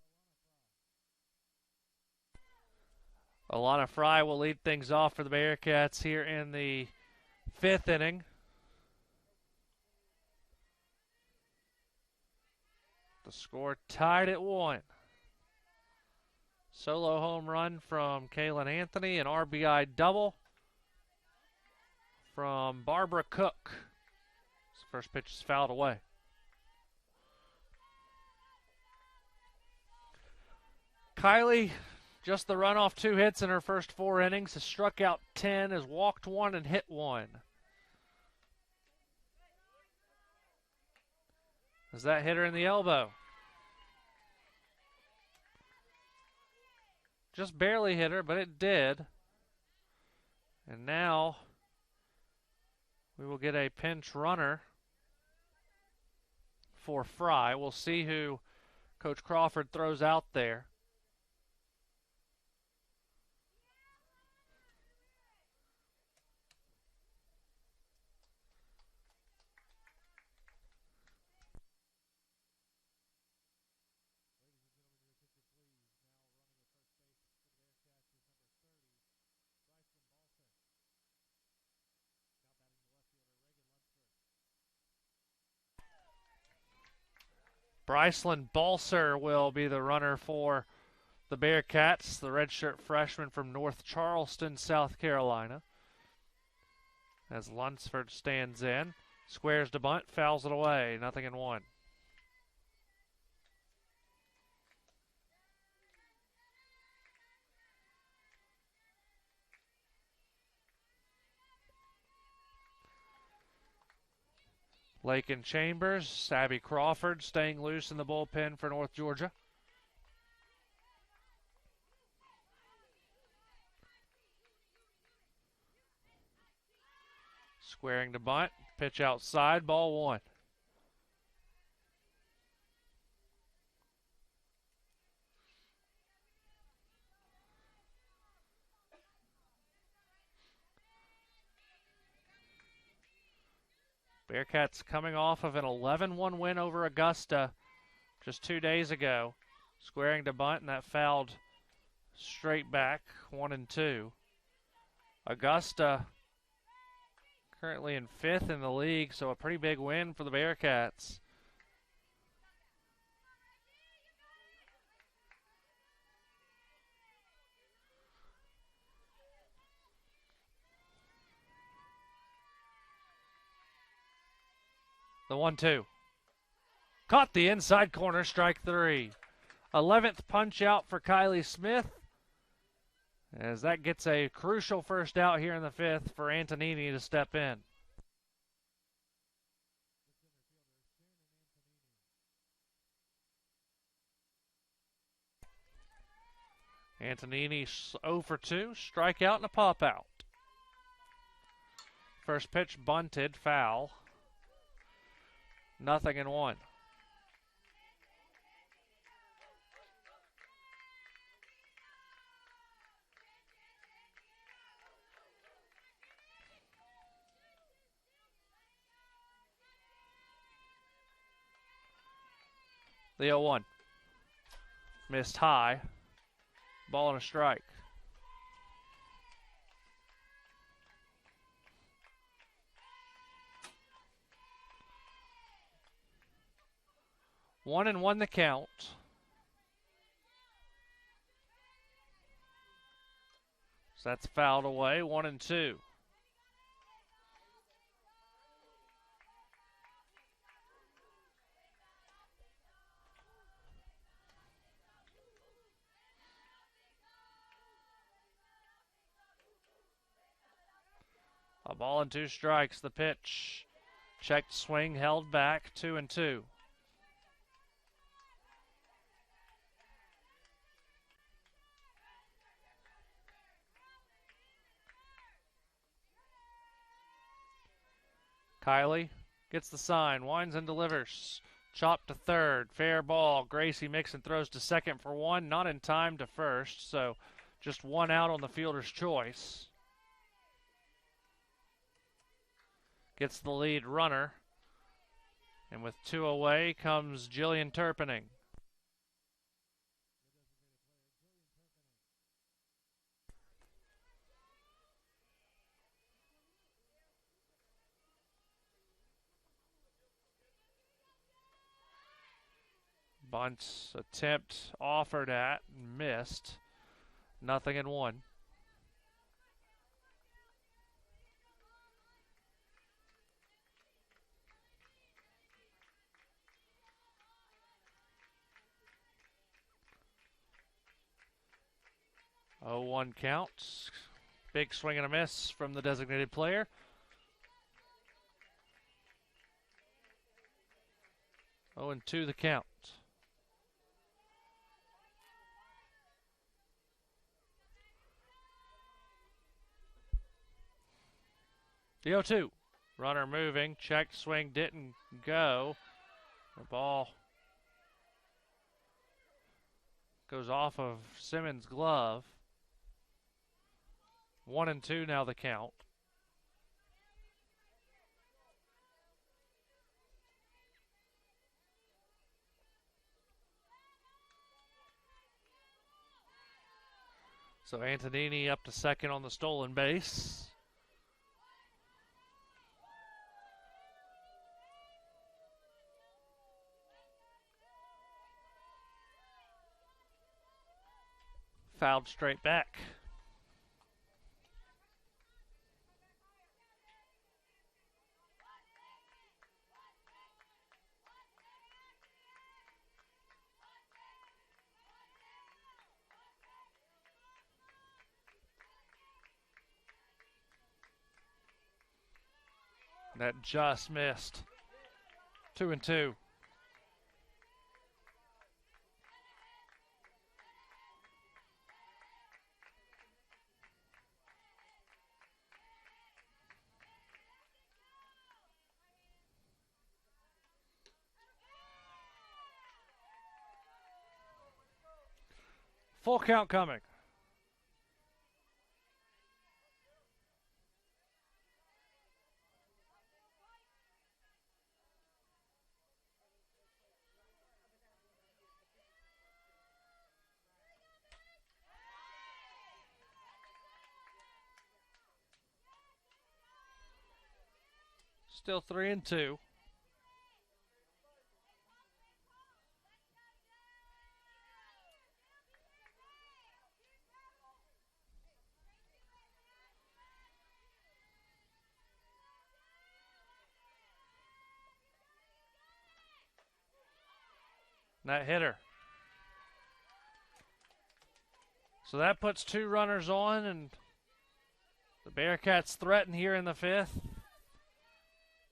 Alana Fry will lead things off for the Bearcats here in the 5th inning. The score tied at 1. Solo home run from Kaylin Anthony, an RBI double from Barbara Cook. First pitch is fouled away. Kylie, just the run off 2 hits in her first 4 innings, has struck out 10, has walked 1 and hit 1. As that hit her in the elbow. Just barely hit her, but it did. And now we will get a pinch runner for Fry. We'll see who Coach Crawford throws out there. Brycelyn Balser will be the runner for the Bearcats, the redshirt freshman from North Charleston, South Carolina. As Lunsford stands in, squares to bunt, fouls it away, 0-1. Lakin Chambers, Abby Crawford staying loose in the bullpen for North Georgia. Squaring to bunt, pitch outside, ball 1. Bearcats coming off of an 11-1 win over Augusta just 2 days ago. Squaring to bunt, and that fouled straight back, 1-2. Augusta currently in 5th in the league, so a pretty big win for the Bearcats. The 1-2. Caught the inside corner, strike 3. 11th punch out for Kylie Smith, as that gets a crucial first out here in the 5th for Antonini to step in. Antonini 0 for 2, strikeout and a pop out. First pitch bunted, foul. 0-1. The 0-1. Missed high. Ball and a strike. One and one the count. So that's fouled away. 1-2. A ball and 2 strikes. The pitch. Checked swing, held back. 2-2. Kylie gets the sign, winds and delivers. Chop to third, fair ball. Gracie Mixon throws to second for 1, not in time to first, so just 1 out on the fielder's choice. Gets the lead runner, and with 2 away comes Jillian Turpening. Bunt attempt offered at and missed. 0-1. Oh, 1 count. Big swing and a miss from the designated player. Oh, and 2 the count. The 0-2. Runner moving. Checked swing didn't go. The ball goes off of Simmons' glove. 1-2 now the count. So Antonini up to second on the stolen base. Fouled straight back. That just missed. 2-2. Full count coming. Still 3-2. That hitter. So that puts 2 runners on, and the Bearcats threaten here in the 5th.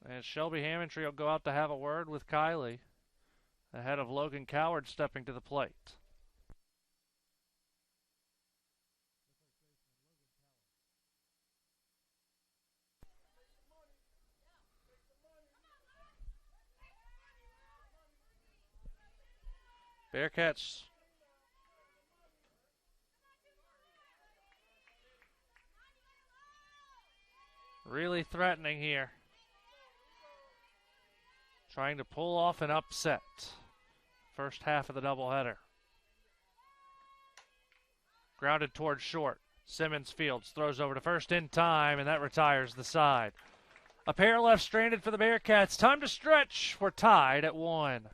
And Shelby Hammondtree will go out to have a word with Kylie ahead of Logan Coward stepping to the plate. Bearcats really threatening here. Trying to pull off an upset first half of the doubleheader. Grounded towards short. Simmons Fields throws over to first in time, and that retires the side. A pair left stranded for the Bearcats. Time to stretch. We're tied at 1.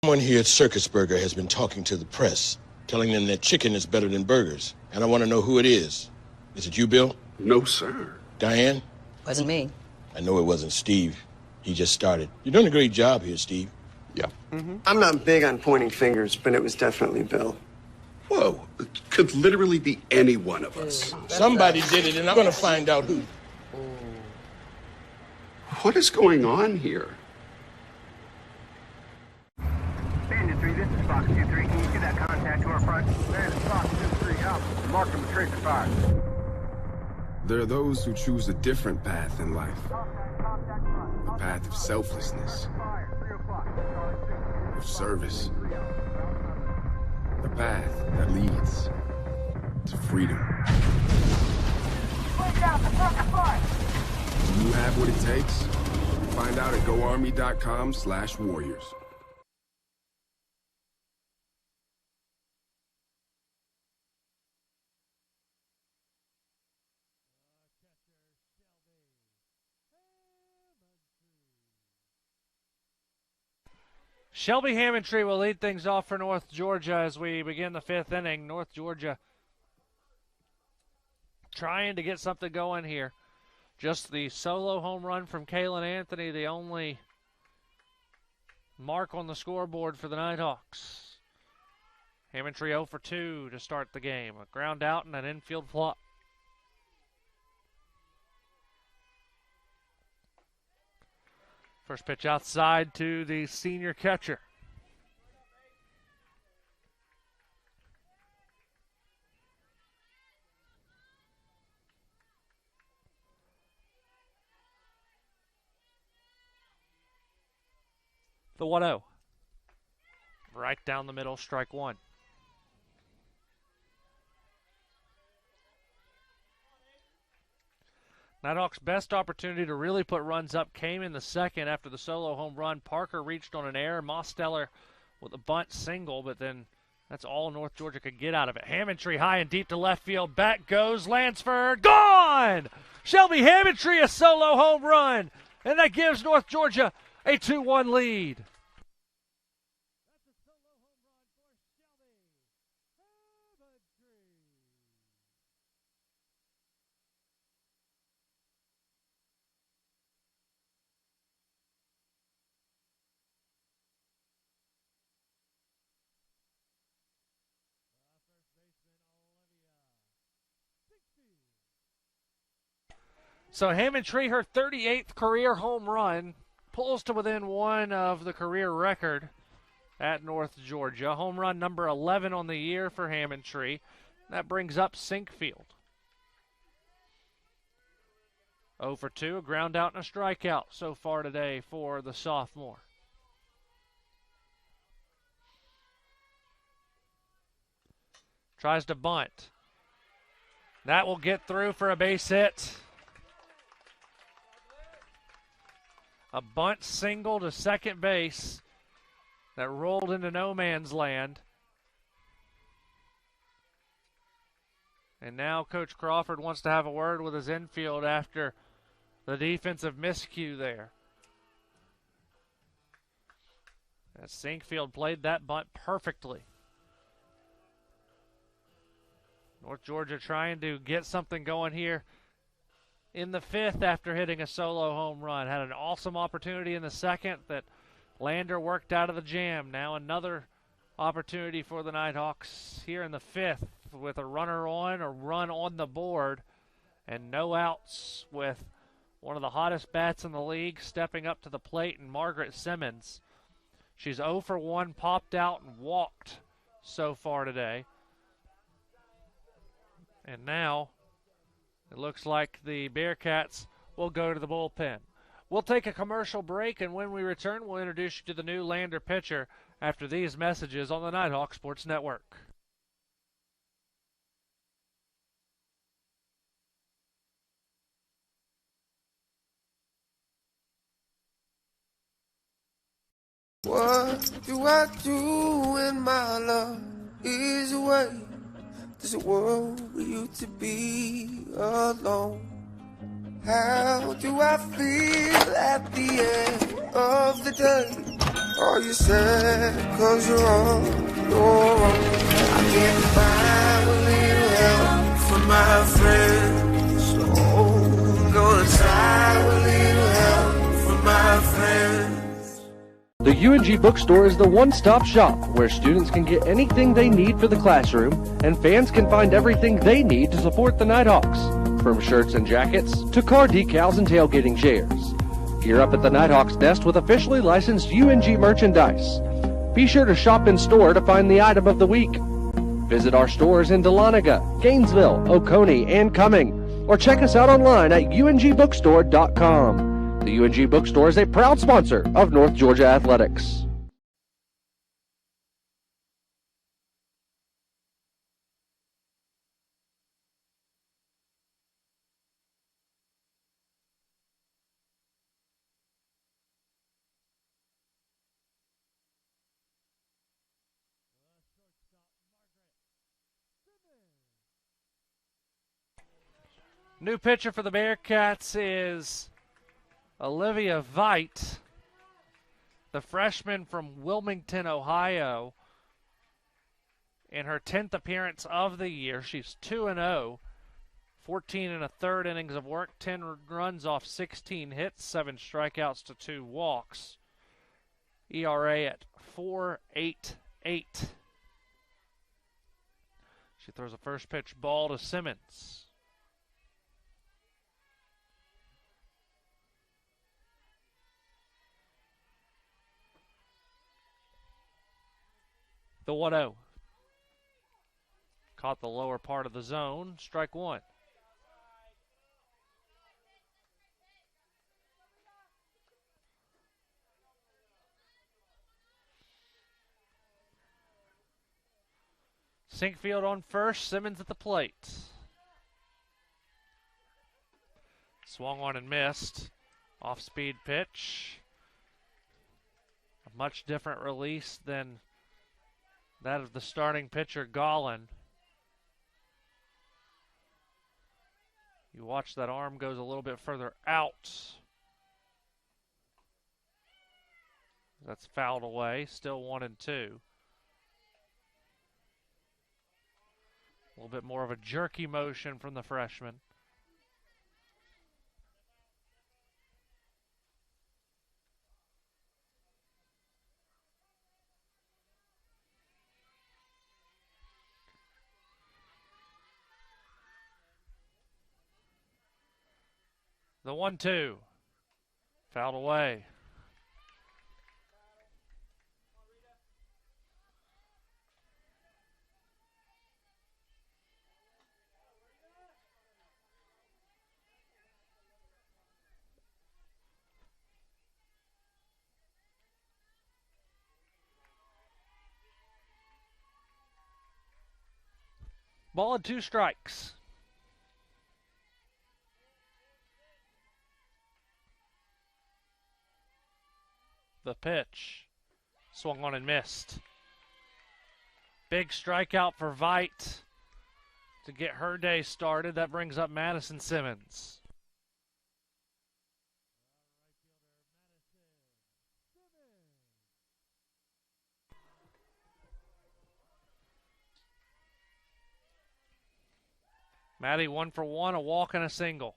Someone here at Circus Burger has been talking to the press, telling them that chicken is better than burgers. And I want to know who it is. Is it you, Bill? No, sir. Diane? Wasn't me. I know it wasn't Steve. He just started. You're doing a great job here, Steve. Yeah. I'm not big on pointing fingers, but it was definitely Bill. Whoa. It could literally be any one of us. Somebody did it, and I'm going to find out who. What is going on here? Bandit 3, this is Fox 2-3. Can you see that contact to our front? Bandit Fox 2-3, out. Mark him with tracer fire. There are those who choose a different path in life. A path of selflessness, of service. A path that leads to freedom. Do you have what it takes? Find out at goarmy.com/warriors. Shelby Hammondtree will lead things off for North Georgia as we begin the 5th inning. North Georgia trying to get something going here. Just the solo home run from Kalen Anthony, the only mark on the scoreboard for the Nighthawks. Hammondtree 0 for 2 to start the game. A ground out and an infield flop. First pitch outside to the senior catcher. The 1-0. Right down the middle, strike one. Nighthawks' best opportunity to really put runs up came in the second after the solo home run. Parker reached on an error. Mosteller with a bunt single, but then that's all North Georgia could get out of it. Hammondtree high and deep to left field. Back goes Lansford. Gone! Shelby Hammondtree a solo home run, and that gives North Georgia a 2-1 lead. So Hammondtree, her 38th career home run, pulls to within one of the career record at North Georgia. Home run number 11 on the year for Hammondtree. That brings up Sinkfield. 0 for 2, a ground out and a strikeout so far today for the sophomore. Tries to bunt. That will get through for a base hit. A bunt single to second base that rolled into no man's land. And now Coach Crawford wants to have a word with his infield after the defensive miscue there. As Sinkfield played that bunt perfectly. North Georgia trying to get something going here in the 5th after hitting a solo home run. Had an awesome opportunity in the second that Lander worked out of the jam. Now another opportunity for the Nighthawks here in the 5th with a runner on, a run on the board, and no outs with one of the hottest bats in the league stepping up to the plate, and Margaret Simmons. She's 0 for 1, popped out and walked so far today. And now it looks like the Bearcats will go to the bullpen. We'll take a commercial break, and when we return, we'll introduce you to the new Lander pitcher after these messages on the Nighthawk Sports Network. What do I do when my love is away? Does it worry you to be alone? How do I feel at the end of the day? Are you sad cause you're on your own? I can't find a little help from my friends. So I'm gonna try a little help from my friends. The UNG Bookstore is the one-stop shop where students can get anything they need for the classroom and fans can find everything they need to support the Nighthawks, from shirts and jackets to car decals and tailgating chairs. Gear up at the Nighthawks Nest with officially licensed UNG merchandise. Be sure to shop in store to find the item of the week. Visit our stores in Dahlonega, Gainesville, Oconee, and Cumming, or check us out online at ungbookstore.com. The UNG Bookstore is a proud sponsor of North Georgia Athletics. New pitcher for the Bearcats is Olivia Veit, the freshman from Wilmington, Ohio. In her 10th appearance of the year, she's 2-0, 14 and a third innings of work, 10 runs off 16 hits, 7 strikeouts to 2 walks. ERA at 4.88. She throws a first pitch ball to Simmons. The 1-0. Caught the lower part of the zone. Strike one. Sinkfield on first. Simmons at the plate. Swung on and missed. Off-speed pitch. A much different release than that of the starting pitcher, Gollin. You watch that arm goes a little bit further out. That's fouled away. Still 1-2. A little bit more of a jerky motion from the freshman. The 1-2. Fouled away. Ball and 2 strikes. The pitch. Swung on and missed. Big strikeout for Veit to get her day started. That brings up Madison Simmons. Maddie 1 for 1, a walk and a single.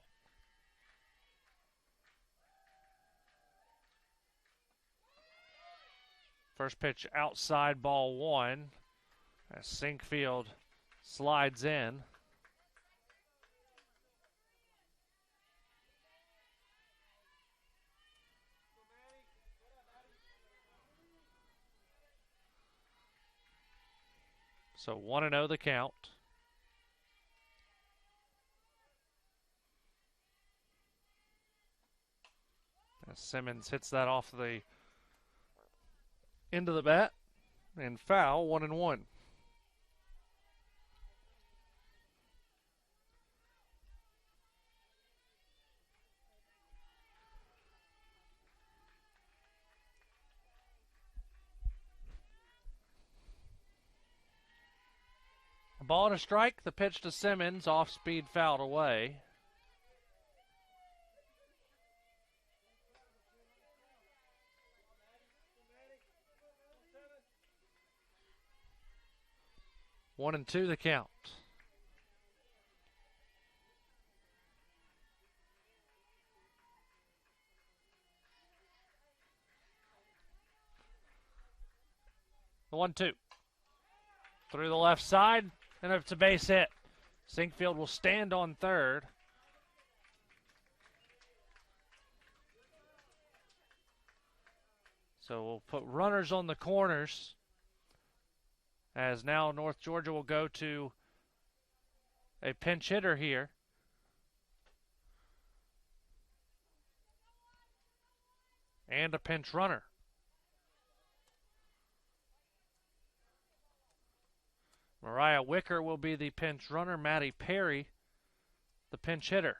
First pitch outside, ball 1, as Sinkfield slides in. So 1-0 the count. As Simmons hits that off the end of the bat and foul, 1-1. ball and a strike. The pitch to Simmons, off speed, fouled away. One and two the count. The 1-2. Through the left side, and it's a base hit. Sinkfield will stand on third. So we'll put runners on the corners, as now North Georgia will go to a pinch hitter here. And a pinch runner. Mariah Wicker will be the pinch runner. Maddie Perry, the pinch hitter.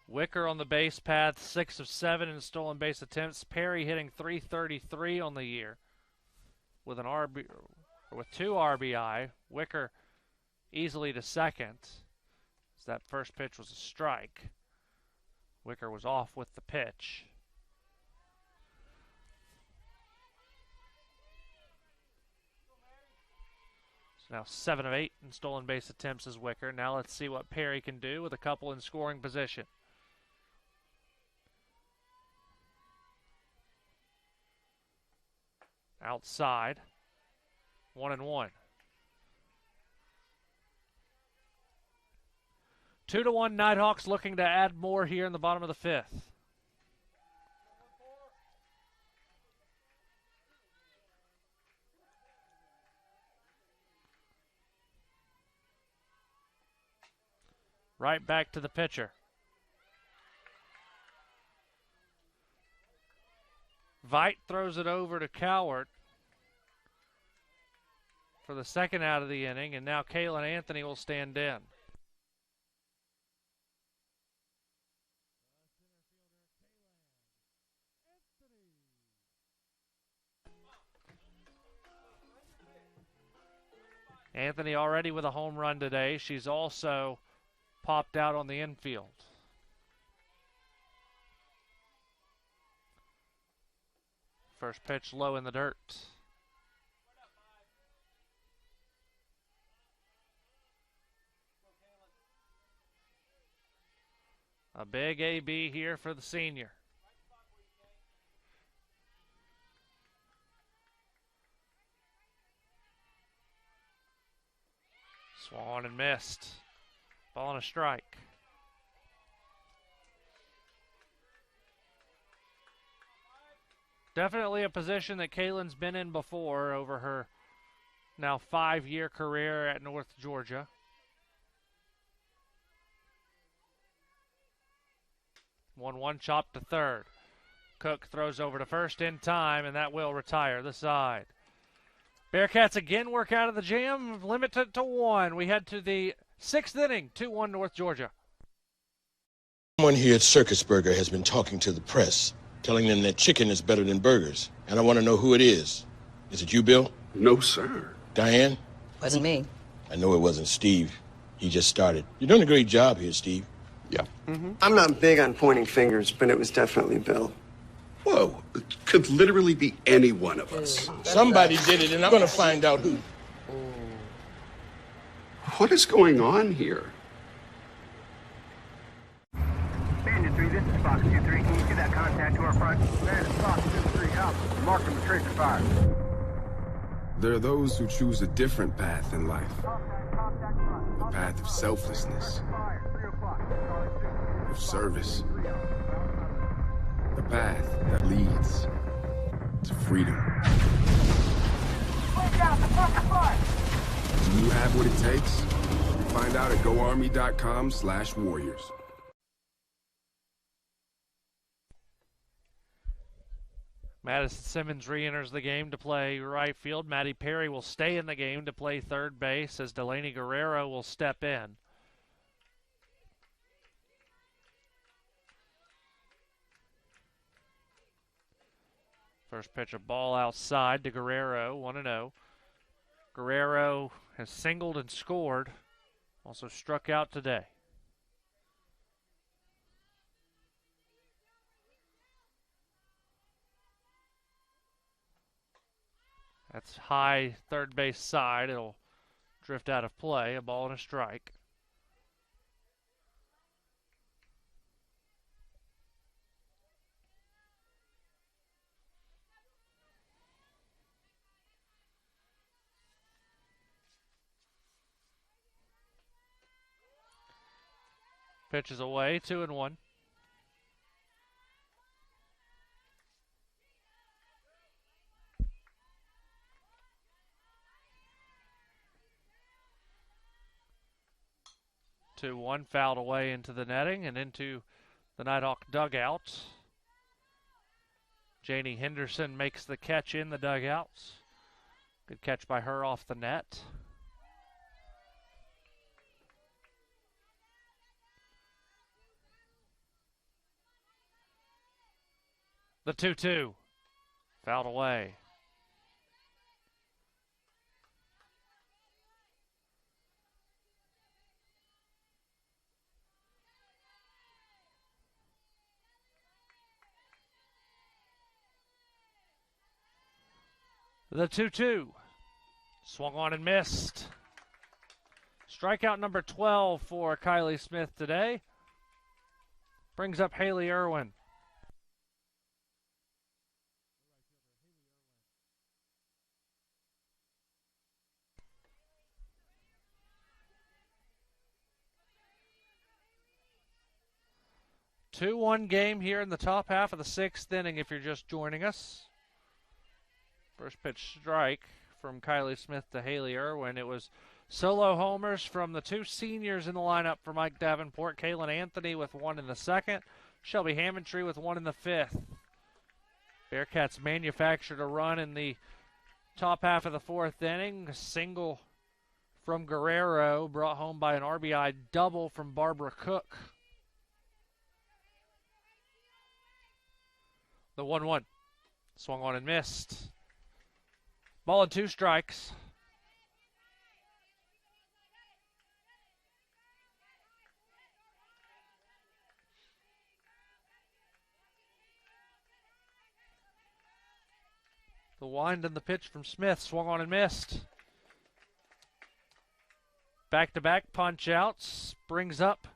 Wicker on the base path, 6 of 7 in stolen base attempts. Perry hitting .333 on the year with an with 2 RBI. Wicker easily to second, as that first pitch was a strike. Wicker was off with the pitch. So now 7 of 8 in stolen base attempts is Wicker. Now let's see what Perry can do with a couple in scoring position. Outside, 1-1. 2-1 Nighthawks, looking to add more here in the bottom of the 5th. Right back to the pitcher. Veit throws it over to Cowart for the second out of the inning, and now Kaylin Anthony will stand in. Anthony already with a home run today. She's also popped out on the infield. First pitch low in the dirt. A big AB here for the senior. Swung and missed. Ball and a strike. Definitely a position that Kaylin's been in before over her now 5-year career at North Georgia. 1-1 chop to third. Cook throws over to first in time, and that will retire the side. Bearcats again work out of the jam, limited to 1. We head to the 6th inning, 2-1 North Georgia. Someone here at Circus Burger has been talking to the press, telling them that chicken is better than burgers. And I want to know who it is. Is it you, Bill? No, sir. Diane? Wasn't me. I know it wasn't Steve. He just started. You're doing a great job here, Steve. Yeah. I'm not big on pointing fingers, but it was definitely Bill. Whoa, it could literally be any one of us. Somebody did it, and I'm going to find out who. What is going on here? Bandit 3, this is Fox 2-3. Can you see that contact to our front? Bandit Fox 2-3 out. Mark from the tracer fire. There are those who choose a different path in life. A path of selflessness, of service. A path that leads to freedom. Do you have what it takes? Find out at goarmy.com/warriors. Madison Simmons re-enters the game to play right field. Maddie Perry will stay in the game to play third base as Delaney Guerrero will step in. First pitch, a ball outside to Guerrero, 1-0. Guerrero has singled and scored, also struck out today. That's high third base side. It'll drift out of play. A ball and a strike. Pitch is away, 2-1. One fouled away into the netting and into the Nighthawk dugout. Janie Henderson makes the catch in the dugouts. Good catch by her off the net. The 2-2. Fouled away. The 2-2. Swung on and missed. Strikeout number 12 for Kylie Smith today. Brings up Haley Irwin. Two-one game here in the top half of the sixth inning if you're just joining us. First pitch strike from Kylie Smith to Haley Irwin. It was solo homers from the two seniors in the lineup for Mike Davenport. Kaylin Anthony with one in the second. Shelby Hammondtree with one in the fifth. Bearcats manufactured a run in the top half of the fourth inning. A single from Guerrero brought home by an RBI double from Barbara Cook. The 1-1. Swung on and missed. Ball and two strikes. The wind and the pitch from Smith swung on and missed. Back-to-back punch-outs brings up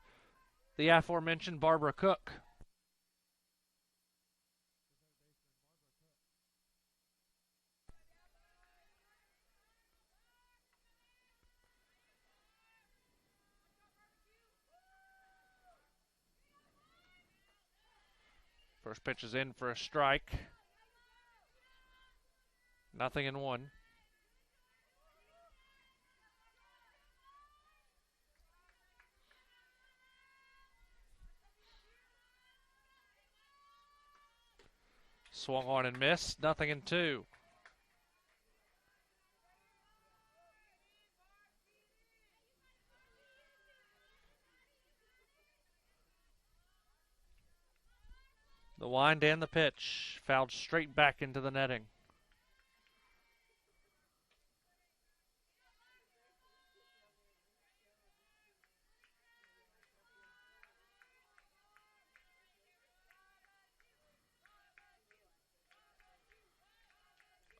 the aforementioned Barbara Cook. First pitch is in for a strike. 0-1. Swung on and missed. 0-2. The wind and the pitch fouled straight back into the netting.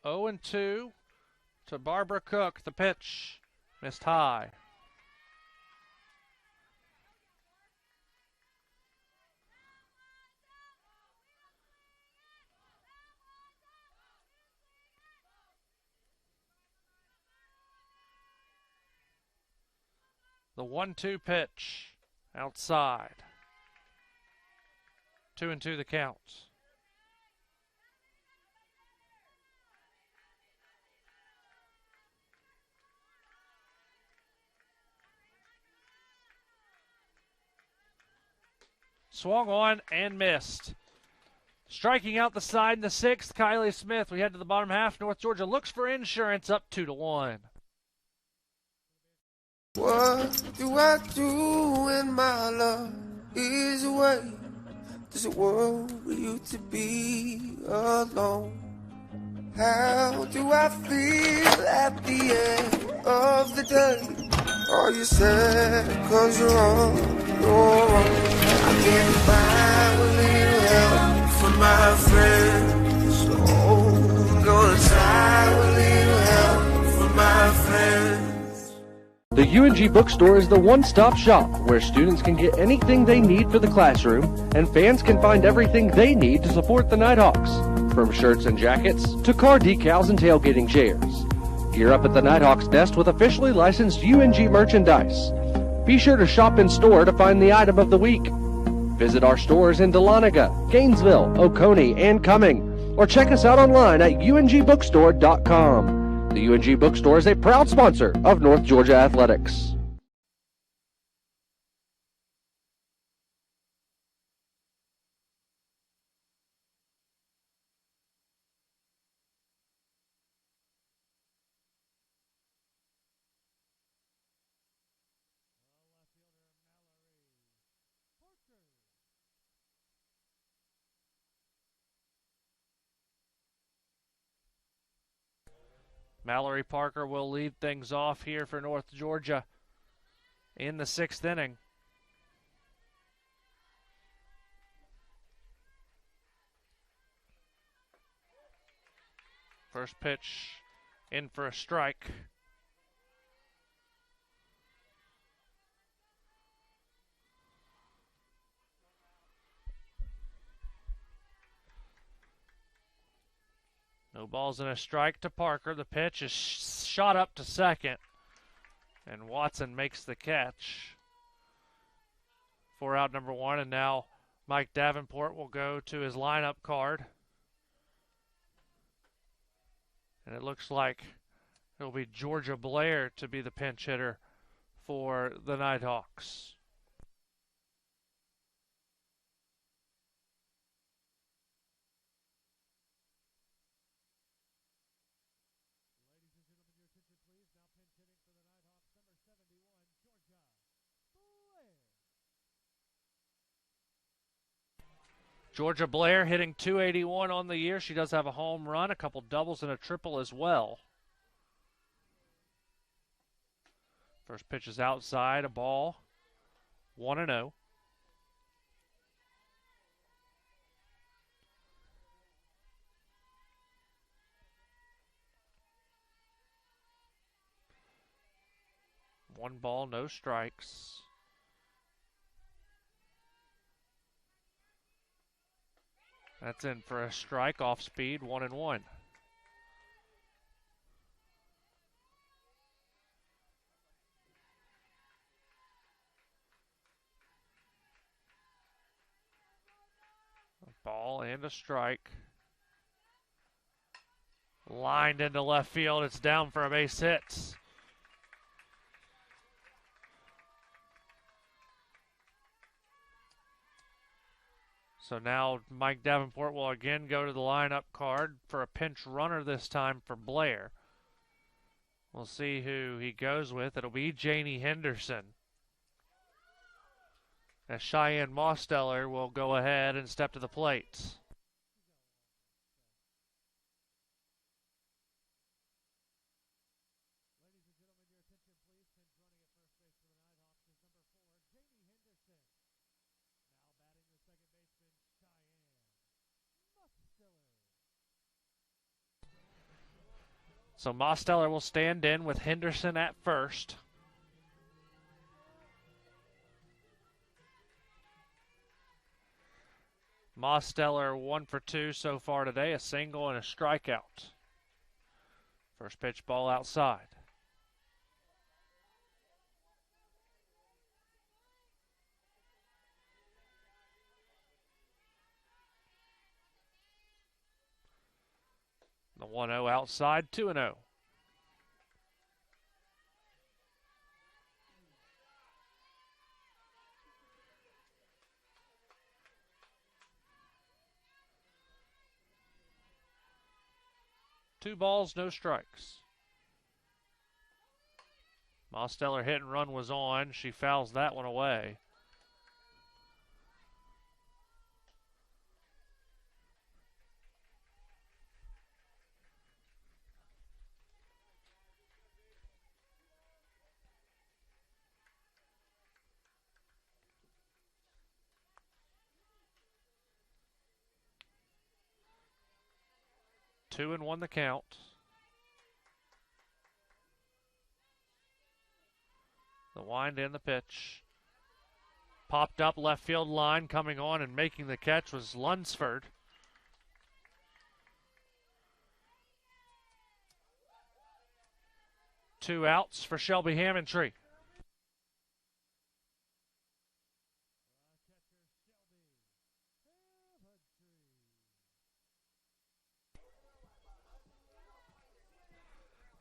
Oh and 2 to Barbara Cook. The pitch missed high. The 1-2 pitch outside. 2-2 the count. Swung on and missed. Striking out the side in the 6th, Kylie Smith. We head to the bottom half. North Georgia looks for insurance, up 2-1. What do I do when my love is away? Does it worry you to be alone? How do I feel at the end of the day? Are you sad cause you're on your own? I can't find a little help from my friends. Oh, gonna try a little help from my friends. The UNG Bookstore is the one-stop shop where students can get anything they need for the classroom and fans can find everything they need to support the Nighthawks, from shirts and jackets to car decals and tailgating chairs. Gear up at the Nighthawks desk with officially licensed UNG merchandise. Be sure to shop in store to find the item of the week. Visit our stores in Dahlonega, Gainesville, Oconee, and Cumming, or check us out online at ungbookstore.com. The UNG Bookstore is a proud sponsor of North Georgia Athletics. Mallory Parker will lead things off here for North Georgia in the 6th inning. First pitch in for a strike. No balls and a strike to Parker. The pitch is shot up to second, and Watson makes the catch for out number 1. And now Mike Davenport will go to his lineup card, and it looks like it'll be Georgia Blair to be the pinch hitter for the Nighthawks. Georgia Blair hitting .281 on the year. She does have a home run, a couple doubles, and a triple as well. First pitch is outside, a ball, 1-0. One ball, no strikes. That's in for a strike, off speed, 1-1. A ball and a strike. Lined into left field. It's down for a base hit. So now Mike Davenport will again go to the lineup card for a pinch runner, this time for Blair. We'll see who he goes with. It'll be Janie Henderson, as Cheyenne Mosteller will go ahead and step to the plate. So Mosteller will stand in with Henderson at first. Mosteller 1 for 2 so far today, a single and a strikeout. First pitch ball outside. The 1-0 outside, 2-0. Two balls, no strikes. Mosteller hit and run was on. She fouls that one away. Two and one the count. The wind and the pitch. Popped up left field line, coming on and making the catch was Lunsford. Two outs for Shelby Hammondtree.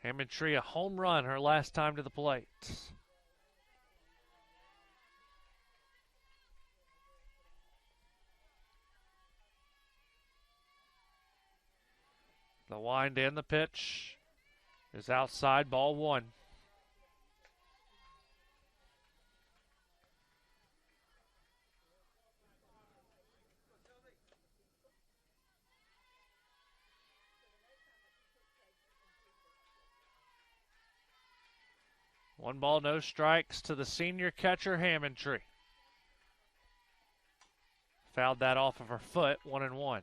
Hammondtree a home run her last time to the plate. The wind and the pitch is outside, ball one. One ball, no strikes to the senior catcher, Hammondtree. Fouled that off of her foot, 1-1.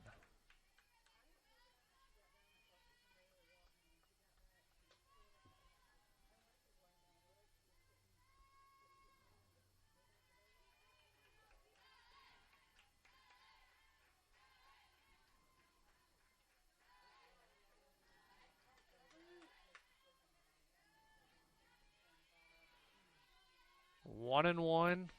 One and one.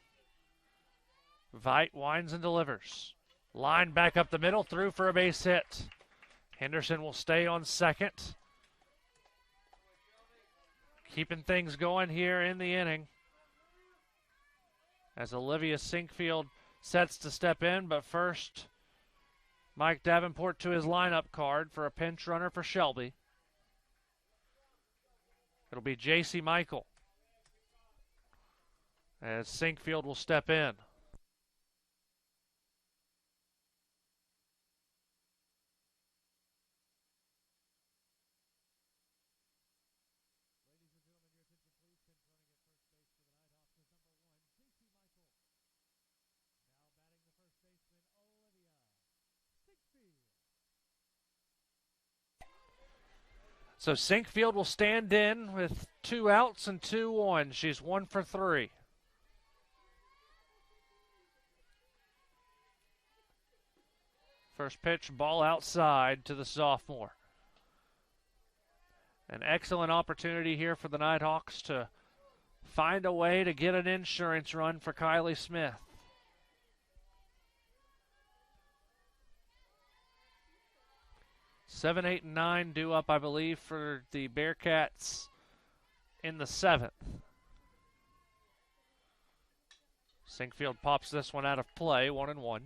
Veit winds and delivers. Line back up the middle, through for a base hit. Henderson will stay on second. Keeping things going here in the inning. As Olivia Sinkfield sets to step in, but first, Mike Davenport to his lineup card for a pinch runner for Shelby. It'll be J.C. Michael, as Sinkfield will step in. So Sinkfield will stand in with 2 outs and 2 on. She's 1 for 3. First pitch, ball outside to the sophomore. An excellent opportunity here for the Nighthawks to find a way to get an insurance run for Kylie Smith. Seven, 8, and 9 due up, I believe, for the Bearcats in the 7th. Sinkfield pops this one out of play, 1-1.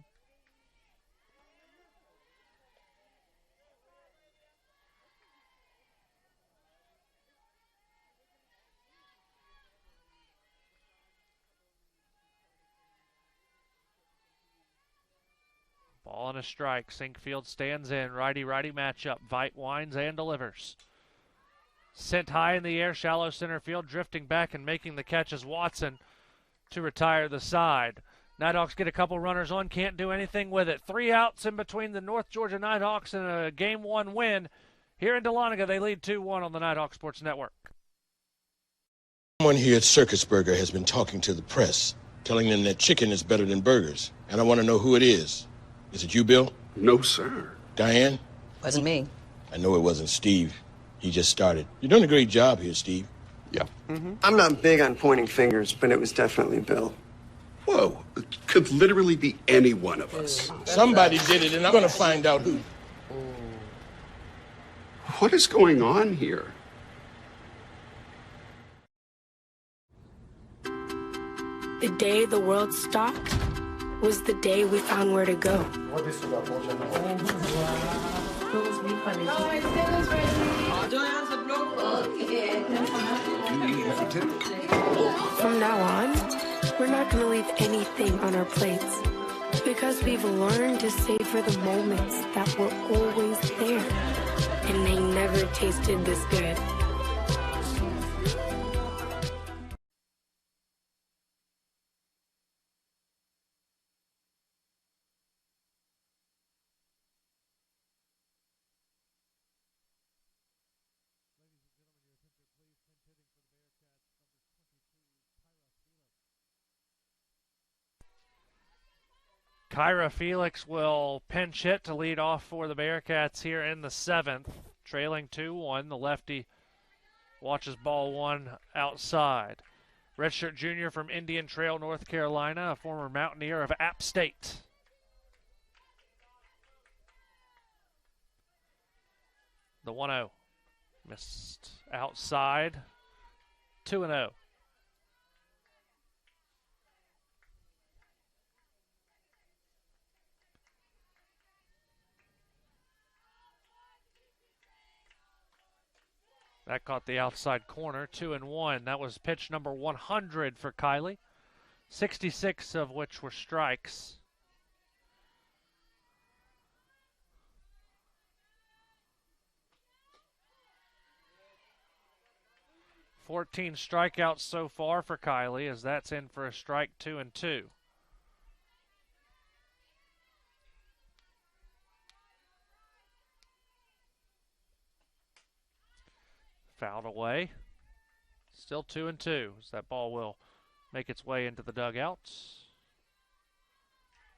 Ball and a strike. Sinkfield stands in. Righty-righty matchup. Veit winds and delivers. Sent high in the air. Shallow center field. Drifting back and making the catch is Watson to retire the side. Nighthawks get a couple runners on. Can't do anything with it. 3 outs in between the North Georgia Nighthawks and a Game 1 win. Here in Dahlonega, they lead 2-1 on the Nighthawk Sports Network. Someone here at Circus Burger has been talking to the press, telling them that chicken is better than burgers. And I want to know who it is. Is it you, Bill? No, sir. Diane? Wasn't me. I know it wasn't Steve. He just started. You're doing a great job here, Steve. Yeah. I'm not big on pointing fingers, but it was definitely Bill. Whoa. It could literally be any one of us. Somebody did it, and I'm going to find out who. What is going on here? The day the world stopped was the day we found where to go. From now on, we're not going to leave anything on our plates because we've learned to savor the moments that were always there, and they never tasted this good. Kyra Felix will pinch hit to lead off for the Bearcats here in the 7th. Trailing 2-1, the lefty watches ball one outside. Redshirt junior from Indian Trail, North Carolina, a former Mountaineer of App State. The 1-0. Missed outside. 2-0. That caught the outside corner, 2-1. That was pitch number 100 for Kylie, 66 of which were strikes. "14 strikeouts so far for Kylie, as that's in for a strike, 2-2. Fouled away. Still 2-2 as that ball will make its way into the dugout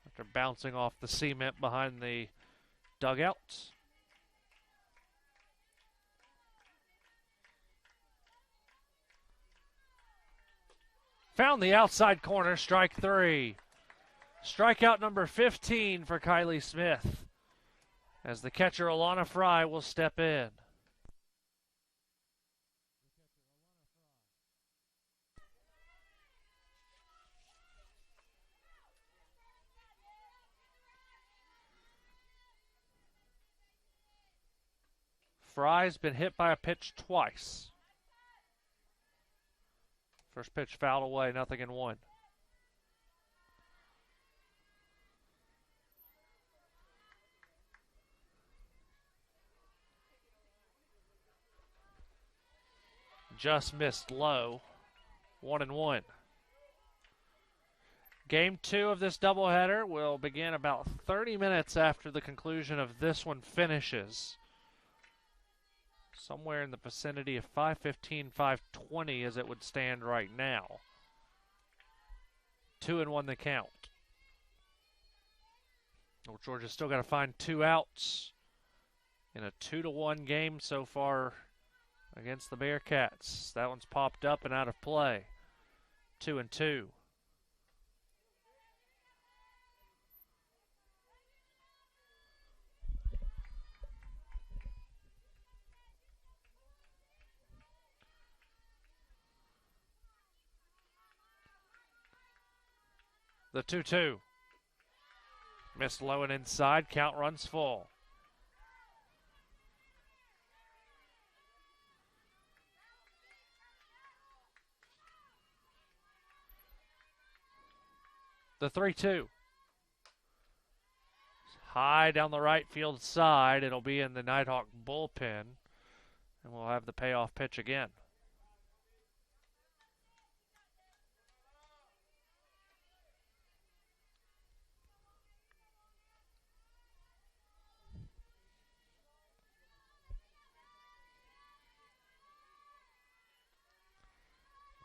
after bouncing off the cement behind the dugout. Found the outside corner, strike 3. Strikeout number 15 for Kylie Smith as the catcher Alana Fry will step in. Fry's been hit by a pitch twice. First pitch fouled away, 0-1. Just missed low, 1-1. Game 2 of this doubleheader will begin about 30 minutes after the conclusion of this one finishes. Somewhere in the vicinity of 5:15, 5:20 as it would stand right now. 2-1 the count. North Georgia's still got to find 2 outs in a 2-1 game so far against the Bearcats. That one's popped up and out of play. 2-2. The 2-2. Missed low and inside. Count runs full. The 3-2. High down the right field side. It'll be in the Nighthawk bullpen. And we'll have the payoff pitch again.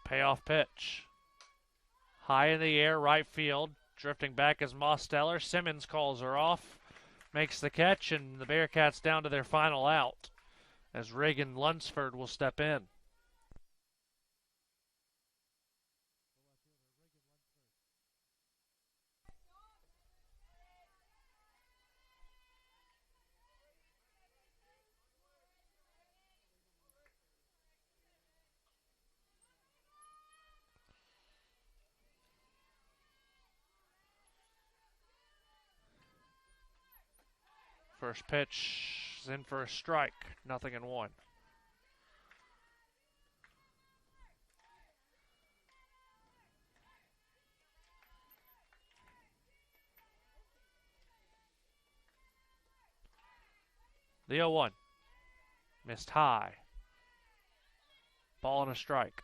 Payoff pitch. High in the air, right field. Drifting back is Mosteller. Simmons calls her off. Makes the catch, and the Bearcats down to their final out as Reagan Lunsford will step in. First pitch is in for a strike. 0-1. The 0-1. Missed high. Ball and a strike.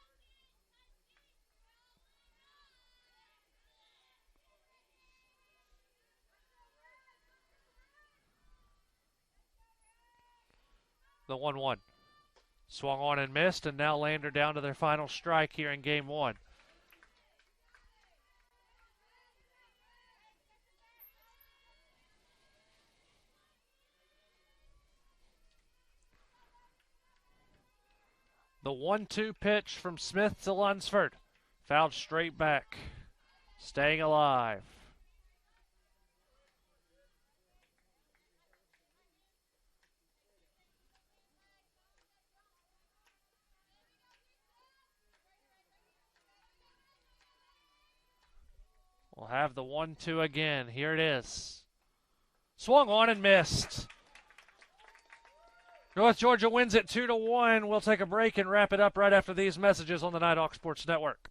The 1-1. Swung on and missed, and now Lander down to their final strike here in game 1. The 1-2 pitch from Smith to Lunsford. Fouled straight back. Staying alive. We'll have the 1-2 again. Here it is. Swung on and missed. North Georgia wins it 2-1. We'll take a break and wrap it up right after these messages on the Nighthawk Sports Network.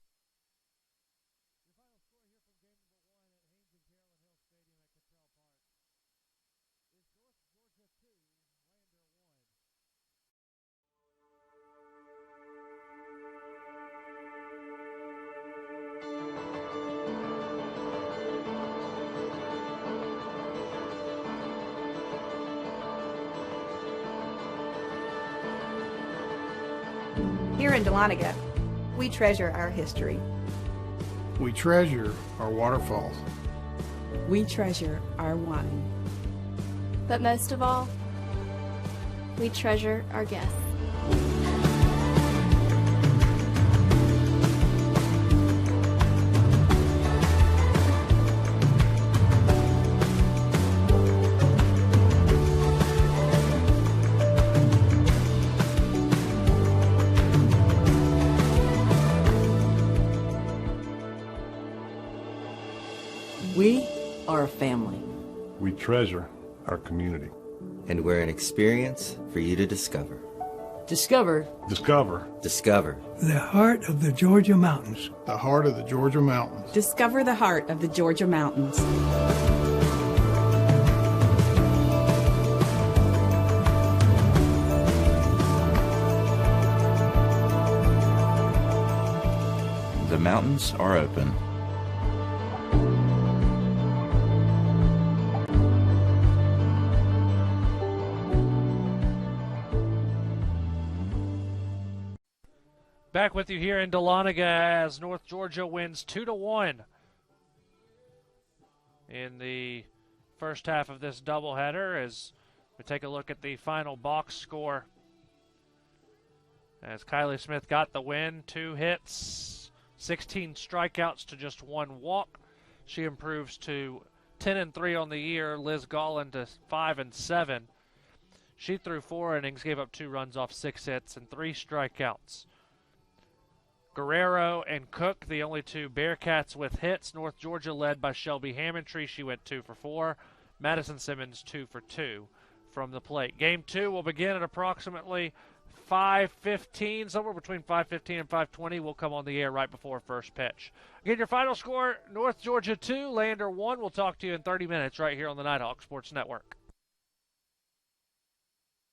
Here in Dahlonega, we treasure our history. We treasure our waterfalls. We treasure our wine. But most of all, we treasure our guests. We are a family. We treasure our community. And we're an experience for you to discover. Discover. Discover. Discover. The heart of the Georgia mountains. The heart of the Georgia mountains. Discover the heart of the Georgia mountains. The mountains are open. Back with you here in Dahlonega as North Georgia wins 2-1 in the first half of this doubleheader. As we take a look at the final box score, as Kylie Smith got the win, 2 hits, 16 strikeouts to just 1 walk. She improves to 10-3 on the year. Liz Gallen to 5-7. She threw 4 innings, gave up 2 runs off 6 hits and 3 strikeouts. Guerrero and Cook, the only 2 Bearcats with hits. North Georgia led by Shelby Hammontree. She went 2 for 4. Madison Simmons 2 for 2 from the plate. Game 2 will begin at approximately 5:15, somewhere between 5:15 and 5:20. We'll come on the air right before first pitch. Again, your final score, North Georgia 2, Lander 1. We'll talk to you in 30 minutes right here on the Nighthawk Sports Network.